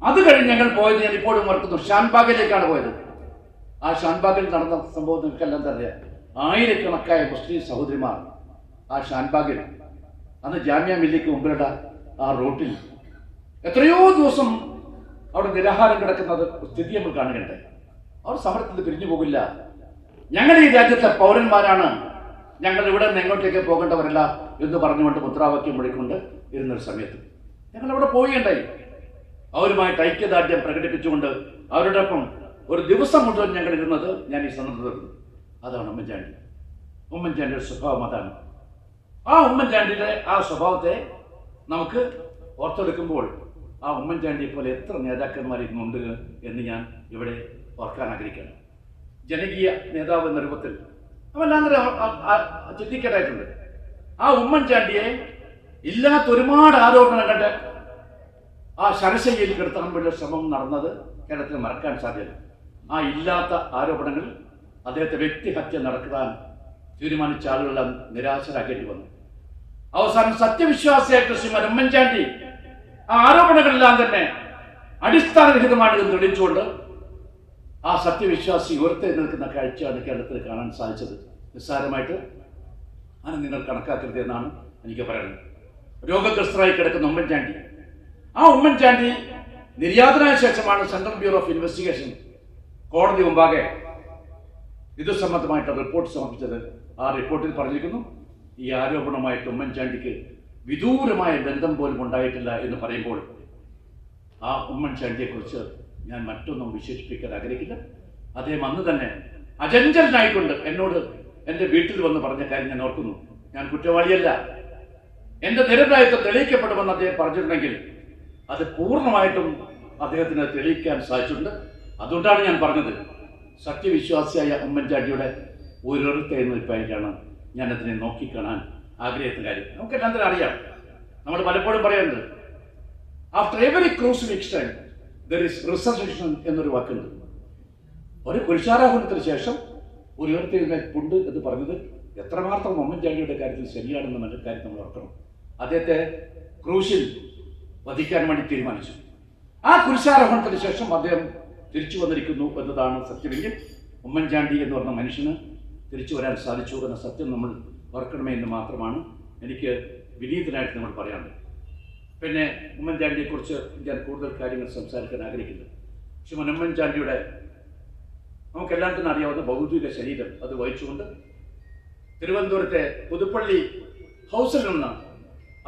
അത് കഴിഞ്ഞ് ഞങ്ങൾ പോയത് ഞാൻ ഇപ്പോഴും ഓർക്കുന്നു, ഷാൻബാഗിലേക്കാണ് പോയത്. ആ ഷാൻബാഗിൽ നടന്ന സംഭവം നിങ്ങൾക്കെല്ലാം തന്നെ ആയിരക്കണക്കായ മുസ്ലിം സഹോദരിമാർ ആ ഷാൻബാഗിൽ അന്ന് ജാമ്യ മില്ലിക്ക് മുമ്പിലുള്ള ആ റോട്ടിൽ എത്രയോ ദിവസം അവിടെ നിരാഹാരം കിടക്കുന്നത് സ്ഥിതി നമ്മൾ കാണുകയുണ്ടായി. അവർ സമരത്തിൽ പിരിഞ്ഞു പോകില്ല. ഞങ്ങൾ ഈ രാജ്യത്തെ പൗരന്മാരാണ്, ഞങ്ങൾ ഇവിടെ നിന്ന് എങ്ങോട്ടേക്ക് പോകേണ്ടവരല്ല എന്ന് പറഞ്ഞുകൊണ്ട് മുദ്രാവാക്യം വിളിക്കൊണ്ട് ഇരുന്നൊരു സമയത്ത് ഞങ്ങൾ അവിടെ പോവുകയുണ്ടായി. അവരുമായിട്ട് ഐക്യദാർഢ്യം പ്രകടിപ്പിച്ചുകൊണ്ട് അവരോടൊപ്പം ഒരു ദിവസം മുഴുവൻ ഞങ്ങൾ ഇരുന്നത് ഞാൻ ഈ സന്ദർഭത്തിൽ. അതാണ് ഉമ്മൻചാണ്ടി. ഉമ്മൻചാണ്ടിയുടെ സ്വഭാവം അതാണ്. ആ ഉമ്മൻചാണ്ടിയുടെ ആ സ്വഭാവത്തെ നമുക്ക് ഓർത്തെടുക്കുമ്പോൾ ആ ഉമ്മൻചാണ്ടിയെ പോലെ എത്ര നേതാക്കന്മാർ ഇന്നുണ്ട് എന്ന് ഞാൻ ഇവിടെ ഓർക്കാൻ ആഗ്രഹിക്കണം. ജനകീയ നേതാവ് എന്ന രൂപത്തിൽ അവല്ലാന്നേരം ചിന്തിക്കേണ്ടതായിട്ടുണ്ട്. ആ ഉമ്മൻചാണ്ടിയെ ഇല്ലാത്ത ഒരുപാട് ആരോപണങ്ങളുടെ ആ ശരശയ്യയിൽ കിടത്താൻ വേണ്ട ശ്രമം നടന്നത് കേരളത്തിൽ മറക്കാൻ സാധ്യത. ആ ഇല്ലാത്ത ആരോപണങ്ങൾ അദ്ദേഹത്തെ വ്യക്തിഹത്യ നടക്കാൻ തീരുമാനിച്ച ആളുകളെല്ലാം നിരാശരാക്കേണ്ടി വന്നു. അവസാനം സത്യവിശ്വാസിയായിട്ട് ശ്രീമാൻ ഉമ്മൻചാണ്ടി ആ ആരോപണങ്ങളെല്ലാം തന്നെ അടിസ്ഥാനരഹിതമാണ് എന്ന് തെളിയിച്ചുകൊണ്ട് ആ സത്യവിശ്വാസി ഉയർത്തി നിൽക്കുന്ന കാഴ്ചയാണ് കേരളത്തിൽ കാണാൻ സാധിച്ചത്. നിസ്സാരമായിട്ട് ആണ് നിങ്ങൾ കണക്കാക്കരുത് എന്നാണ് എനിക്ക് പറയുന്നത്. രോഗഗ്രസ്തരായി കിടക്കുന്ന ഉമ്മൻചാണ്ടി, ആ ഉമ്മൻചാണ്ടി നിര്യാതനായ ശേഷമാണ് സെൻട്രൽ ബ്യൂറോ ഓഫ് ഇൻവെസ്റ്റിഗേഷൻ കോടതി മുമ്പാകെ ഇത് സംബന്ധമായിട്ട് റിപ്പോർട്ട് സമർപ്പിച്ചത്. ആ റിപ്പോർട്ടിൽ പറഞ്ഞിരിക്കുന്നു, ഈ ആരോപണമായിട്ട് ഉമ്മൻചാണ്ടിക്ക് വിദൂരമായ ബന്ധം പോലും ഉണ്ടായിട്ടില്ല എന്ന് പറയുമ്പോൾ ആ ഉമ്മൻചാണ്ടിയെക്കുറിച്ച് ഞാൻ മറ്റൊന്നും വിശേഷിപ്പിക്കാൻ ആഗ്രഹിക്കില്ല. അദ്ദേഹം അന്ന് തന്നെ അചഞ്ചലനായിക്കൊണ്ട് എന്നോട് എൻ്റെ വീട്ടിൽ വന്ന് പറഞ്ഞ കാര്യം ഞാൻ ഓർക്കുന്നു. ഞാൻ കുറ്റവാളിയല്ല, എൻ്റെ നിരപരാധിത്വം തെളിയിക്കപ്പെടുമെന്ന് അദ്ദേഹം പറഞ്ഞിട്ടുണ്ടെങ്കിൽ അത് പൂർണ്ണമായിട്ടും അദ്ദേഹത്തിന് തെളിയിക്കാൻ സാധിച്ചിട്ടുണ്ട്. അതുകൊണ്ടാണ് ഞാൻ പറഞ്ഞത്, സത്യവിശ്വാസിയായ ഉമ്മൻചാണ്ടിയുടെ ഒരിടത്തെന്നിരിപ്പായിട്ടാണ് ഞാൻ അതിനെ നോക്കിക്കാണാൻ ആഗ്രഹിക്കുന്ന കാര്യം. നമുക്കെല്ലാം തന്നെ അറിയാം. നമ്മൾ പലപ്പോഴും പറയുന്നത് ആഫ്റ്റർ എവറി ക്രൂസിൽ എക്സ്റ്റെൻഡ് ദർ ഇസ് റിസർവേഷൻ എന്നൊരു വാക്കുണ്ട്. ഒരു പുരുഷാരോഹണത്തിന് ശേഷം ഒരു ഉയർത്തെഴുന്നേൽപ്പുണ്ട് എന്ന് പറഞ്ഞത് എത്രമാത്രം ഉമ്മൻചാണ്ടിയുടെ കാര്യത്തിൽ ശരിയാണെന്ന് മറ്റൊരു കാര്യം നമ്മൾ ഓർക്കണം. അദ്ദേഹത്തെ ക്രൂശിൽ വധിക്കാൻ വേണ്ടി തീരുമാനിച്ചു. ആ കുരിശാരോഹണത്തിന് ശേഷം അദ്ദേഹം തിരിച്ചു വന്നിരിക്കുന്നു എന്നതാണ് സത്യമെങ്കിൽ ഉമ്മൻചാണ്ടി എന്ന് പറഞ്ഞ മനുഷ്യന് തിരിച്ചു വരാൻ സാധിച്ചു എന്ന സത്യം നമ്മൾ ഓർക്കണമേ എന്ന് മാത്രമാണ് എനിക്ക് വിനീതനായിട്ട് നമ്മൾ പറയാനുള്ളത്. പിന്നെ ഉമ്മൻചാണ്ടിയെക്കുറിച്ച് ഞാൻ കൂടുതൽ കാര്യങ്ങൾ സംസാരിക്കാൻ ആഗ്രഹിക്കുന്നു. ശ്രീമാൻ ഉമ്മൻചാണ്ടിയുടെ നമുക്കെല്ലാം തന്നെ അറിയാവുന്ന ഭൗതിക ശരീരം അത് വഹിച്ചുകൊണ്ട് തിരുവനന്തപുരത്തെ പുതുപ്പള്ളി ഹൗസിൽ നിന്ന്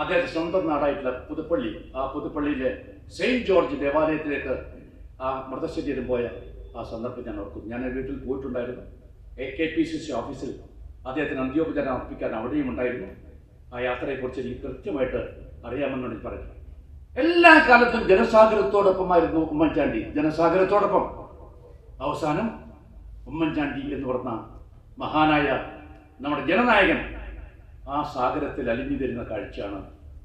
അദ്ദേഹത്തെ സ്വന്തം നാടായിട്ടുള്ള പുതുപ്പള്ളി, ആ പുതുപ്പള്ളിയിലെ സെയിൻറ്റ് ജോർജ് ദേവാലയത്തിലേക്ക് ആ മൃതശരീരം പോയ ആ സന്ദർഭം ഞാൻ ഓർക്കുന്നു. ഞാൻ വീട്ടിൽ പോയിട്ടുണ്ടായിരുന്നു. KPCC ഓഫീസിൽ അദ്ദേഹത്തിന് അന്ത്യോപചാരം അർപ്പിക്കാൻ അവിടെയും ഉണ്ടായിരുന്നു. ആ യാത്രയെക്കുറിച്ച് എനിക്ക് കൃത്യമായിട്ട് അറിയാമെന്നാണ് എനിക്ക് പറയുന്നത്. എല്ലാ കാലത്തും ജനസാഗരത്തോടൊപ്പമായിരുന്നു ഉമ്മൻചാണ്ടി, ജനസാഗരത്തോടൊപ്പം. അവസാനം ഉമ്മൻചാണ്ടി എന്ന് പറഞ്ഞ മഹാനായ നമ്മുടെ ജനനായകൻ ആ സാഗരത്തിൽ അലിഞ്ഞു തരുന്ന കാഴ്ചയാണ്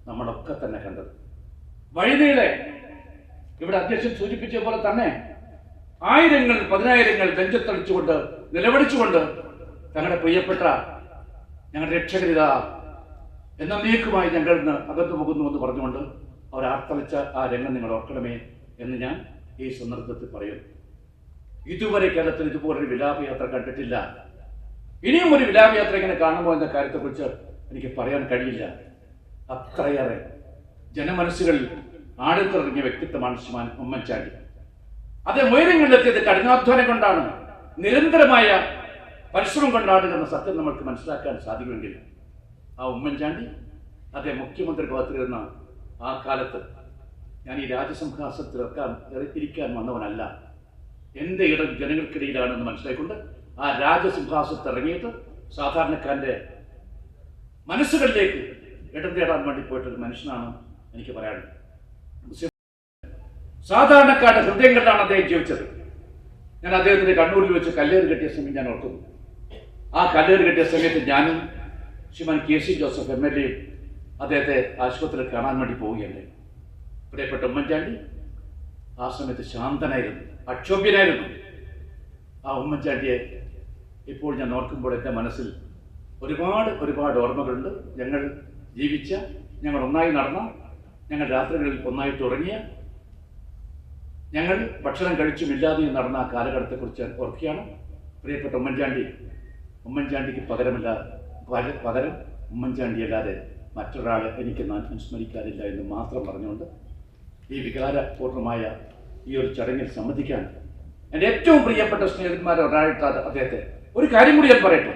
നമ്മളൊക്കെ തന്നെ കണ്ടത്. വഴിനീളെ ഇവിടെ അധ്യക്ഷൻ സൂചിപ്പിച്ച പോലെ തന്നെ ആയിരങ്ങൾ പതിനായിരങ്ങൾ നെഞ്ചത്തടിച്ചുകൊണ്ട് നിലവിളിച്ചുകൊണ്ട് തങ്ങളുടെ പ്രിയപ്പെട്ട ഞങ്ങളുടെ രക്ഷകരിത എന്നേക്കുമായി ഞങ്ങളിൽ നിന്ന് അകത്തു പോകുന്നു എന്ന് പറഞ്ഞുകൊണ്ട് അവർ ആർത്തളിച്ച ആ രംഗം നിങ്ങൾ ഓർക്കണമേ എന്ന് ഞാൻ ഈ സന്ദർഭത്തിൽ പറയുന്നു. ഇതുവരെ കേരളത്തിൽ ഇതുപോലൊരു വിലാപയാത്ര കണ്ടിട്ടില്ല. ഇനിയും ഒരു വിലാപയാത്ര ഇങ്ങനെ കാണുമോ എന്ന കാര്യത്തെക്കുറിച്ച് എനിക്ക് പറയാൻ കഴിയില്ല. അത്രയേറെ ജനമനസ്സുകളിൽ ആഴത്തിറങ്ങിയ വ്യക്തിത്വമാണ് ശ്രീമാൻ ഉമ്മൻചാണ്ടി. അത് ഉയരങ്ങളിലെത്തിയത് കഠിനാധ്വാനം കൊണ്ടാണ്, നിരന്തരമായ പരിശ്രമം കൊണ്ടാണ് എന്ന സത്യം നമ്മൾക്ക് മനസ്സിലാക്കാൻ സാധിക്കുമെങ്കിൽ ആ ഉമ്മൻചാണ്ടി അദ്ദേഹം മുഖ്യമന്ത്രി പദത്തിലിരുന്ന ആ കാലത്ത് ഞാൻ ഈ രാജസിംഹാസനത്തിൽ ഇരിക്കാൻ വന്നവനല്ല, എൻ്റെ ഇടം ജനങ്ങൾക്കിടയിലാണെന്ന് മനസ്സിലാക്കിക്കൊണ്ട് ആ രാജസിംഹാസനത്തിൽ ഇറങ്ങിയിട്ട് സാധാരണക്കാരൻ്റെ മനസ്സുകളിലേക്ക് ഇടം തേടാൻ വേണ്ടി പോയിട്ടൊരു മനുഷ്യനാണ് എനിക്ക് പറയാനുള്ളത്. സാധാരണക്കാരുടെ ഹൃദയങ്ങളിലാണ് അദ്ദേഹം ജീവിച്ചത്. ഞാൻ അദ്ദേഹത്തിന് കണ്ണൂരിൽ വെച്ച് കല്ലേറ് കെട്ടിയ സമയം ഞാൻ ഓർക്കുന്നു. ആ കല്ലേറ് കിട്ടിയ സമയത്ത് ഞാനും ശ്രീമാൻ KC ജോസഫ് MLA യും അദ്ദേഹത്തെ ആശുപത്രിയിൽ കാണാൻ വേണ്ടി പോവുകയുണ്ടായി. പ്രിയപ്പെട്ട ഉമ്മൻചാണ്ടി ആ സമയത്ത് ശാന്തനായിരുന്നു, അക്ഷോഭ്യനായിരുന്നു. ആ ഉമ്മൻചാണ്ടിയെ ഇപ്പോൾ ഞാൻ ഓർക്കുമ്പോൾ എൻ്റെ മനസ്സിൽ ഒരുപാട് ഓർമ്മകളുണ്ട്. ഞങ്ങൾ ജീവിച്ച, ഞങ്ങൾ ഒന്നായി നടന്ന, ഞങ്ങൾ രാത്രികളിൽ ഒന്നായിട്ട് ഉറങ്ങിയ, ഞങ്ങൾ ഭക്ഷണം കഴിച്ചുമില്ലാതെയും നടന്ന ആ കാലഘട്ടത്തെക്കുറിച്ച് ഓർക്കുകയാണ്. പ്രിയപ്പെട്ട ഉമ്മൻചാണ്ടിക്ക് പകരം ഉമ്മൻചാണ്ടിയല്ലാതെ മറ്റൊരാളെ എനിക്ക് അനുസ്മരിക്കാനില്ല എന്ന് മാത്രം പറഞ്ഞുകൊണ്ട് ഈ വികാരപൂർണമായ ഈ ഒരു ചടങ്ങിൽ സംബന്ധിക്കാൻ എൻ്റെ ഏറ്റവും പ്രിയപ്പെട്ട സ്നേഹിതന്മാരെ ഒരാളായിട്ട് അദ്ദേഹത്തെ ഒരു കാര്യം കൂടി ഞാൻ പറയട്ടെ.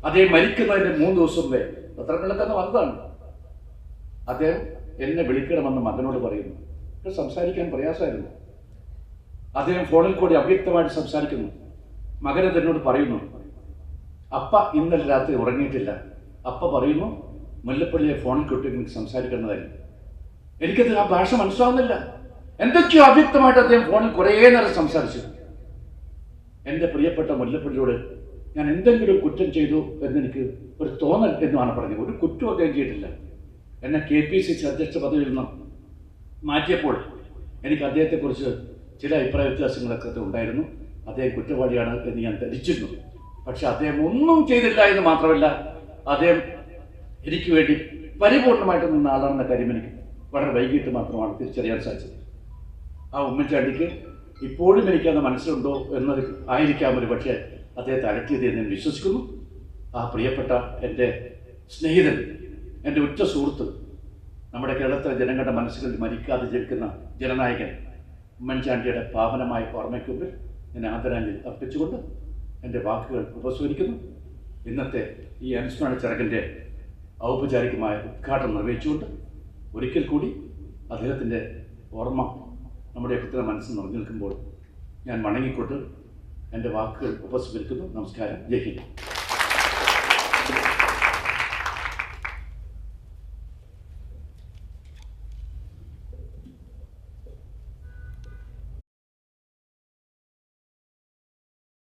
അദ്ദേഹം മരിക്കുന്നതിൻ്റെ 3 ദിവസം മുമ്പേ പത്രങ്ങളിലൊക്കെ വന്നതാണ്. അദ്ദേഹം എന്നെ വിളിക്കണമെന്ന് മകനോട് പറയുന്നു. സംസാരിക്കാൻ പ്രയാസമായിരുന്നു. അദ്ദേഹം ഫോണിൽ കൂടി അവ്യക്തമായിട്ട് സംസാരിക്കുന്നു. മകൻ എന്നോട് പറയുന്നു, അപ്പ ഇന്നലെ രാത്രി ഉറങ്ങിയിട്ടില്ല. അപ്പ പറയുന്നു മുല്ലപ്പള്ളിയെ ഫോണിൽ കൂട്ടി എനിക്ക് സംസാരിക്കേണ്ടതായിരുന്നു. എനിക്കത് ആ ഭാഷ മനസ്സിലാവുന്നില്ല. എന്തൊക്കെയോ അവ്യക്തമായിട്ട് അദ്ദേഹം ഫോണിൽ കുറേ നേരം സംസാരിച്ചു. എൻ്റെ പ്രിയപ്പെട്ട മുല്ലപ്പള്ളിയോട് ഞാൻ എന്തെങ്കിലും കുറ്റം ചെയ്തു എന്നെനിക്ക് ഒരു തോന്നൽ എന്നാണ് പറഞ്ഞത്. ഒരു കുറ്റവും അദ്ദേഹം ചെയ്തിട്ടില്ല. എന്നെ KPCC അധ്യക്ഷ പദവിയിൽ നിന്ന് മാറ്റിയപ്പോൾ എനിക്ക് അദ്ദേഹത്തെക്കുറിച്ച് ചില അഭിപ്രായ വ്യത്യാസങ്ങളൊക്കെ ഉണ്ടായിരുന്നു. അദ്ദേഹം കുറ്റവാളിയാണ് എന്ന് ഞാൻ ധരിച്ചിരുന്നു. പക്ഷെ അദ്ദേഹം ഒന്നും ചെയ്തില്ല എന്ന് മാത്രമല്ല, അദ്ദേഹം എനിക്ക് വേണ്ടി പരിപൂർണമായിട്ട് നിന്ന ആളാണെന്ന കാര്യം എനിക്ക് വളരെ വൈകിട്ട് മാത്രമാണ് തിരിച്ചറിയാൻ സാധിച്ചത്. ആ ഉമ്മൻചാണ്ടിക്ക് ഇപ്പോഴും എനിക്കത് മനസ്സിലുണ്ടോ എന്നത് ആയിരിക്കാം ഒരു പക്ഷേ അദ്ദേഹത്തെ അലട്ടിയത് എന്ന് ഞാൻ വിശ്വസിക്കുന്നു. ആ പ്രിയപ്പെട്ട എൻ്റെ സ്നേഹിതൻ, എൻ്റെ ഉറ്റ സുഹൃത്ത്, നമ്മുടെ കേരളത്തിലെ ജനങ്ങളുടെ മനസ്സുകളിൽ മരിക്കാതെ ജനിക്കുന്ന ജനനായകൻ ഉമ്മൻചാണ്ടിയുടെ പാവനമായ ഓർമ്മയ്ക്ക് മുമ്പിൽ ഞാൻ ആദരാഞ്ജലി അർപ്പിച്ചുകൊണ്ട് എൻ്റെ വാക്കുകൾ ഉപസ്മരിക്കുന്നു. ഇന്നത്തെ ഈ അനുസ്മരണ ചടങ്ങിൻ്റെ ഔപചാരികമായ ഉദ്ഘാടനം നിർവഹിച്ചുകൊണ്ട് ഒരിക്കൽ കൂടി അദ്ദേഹത്തിൻ്റെ ഓർമ്മ നമ്മുടെ ഒക്കെ മനസ്സിൽ നിറഞ്ഞു നിൽക്കുമ്പോൾ ഞാൻ വണങ്ങിക്കൊണ്ട് എൻ്റെ വാക്കുകൾ ഉപസ്മരിക്കുന്നു. നമസ്കാരം. ജയ് ഹിന്ദ്.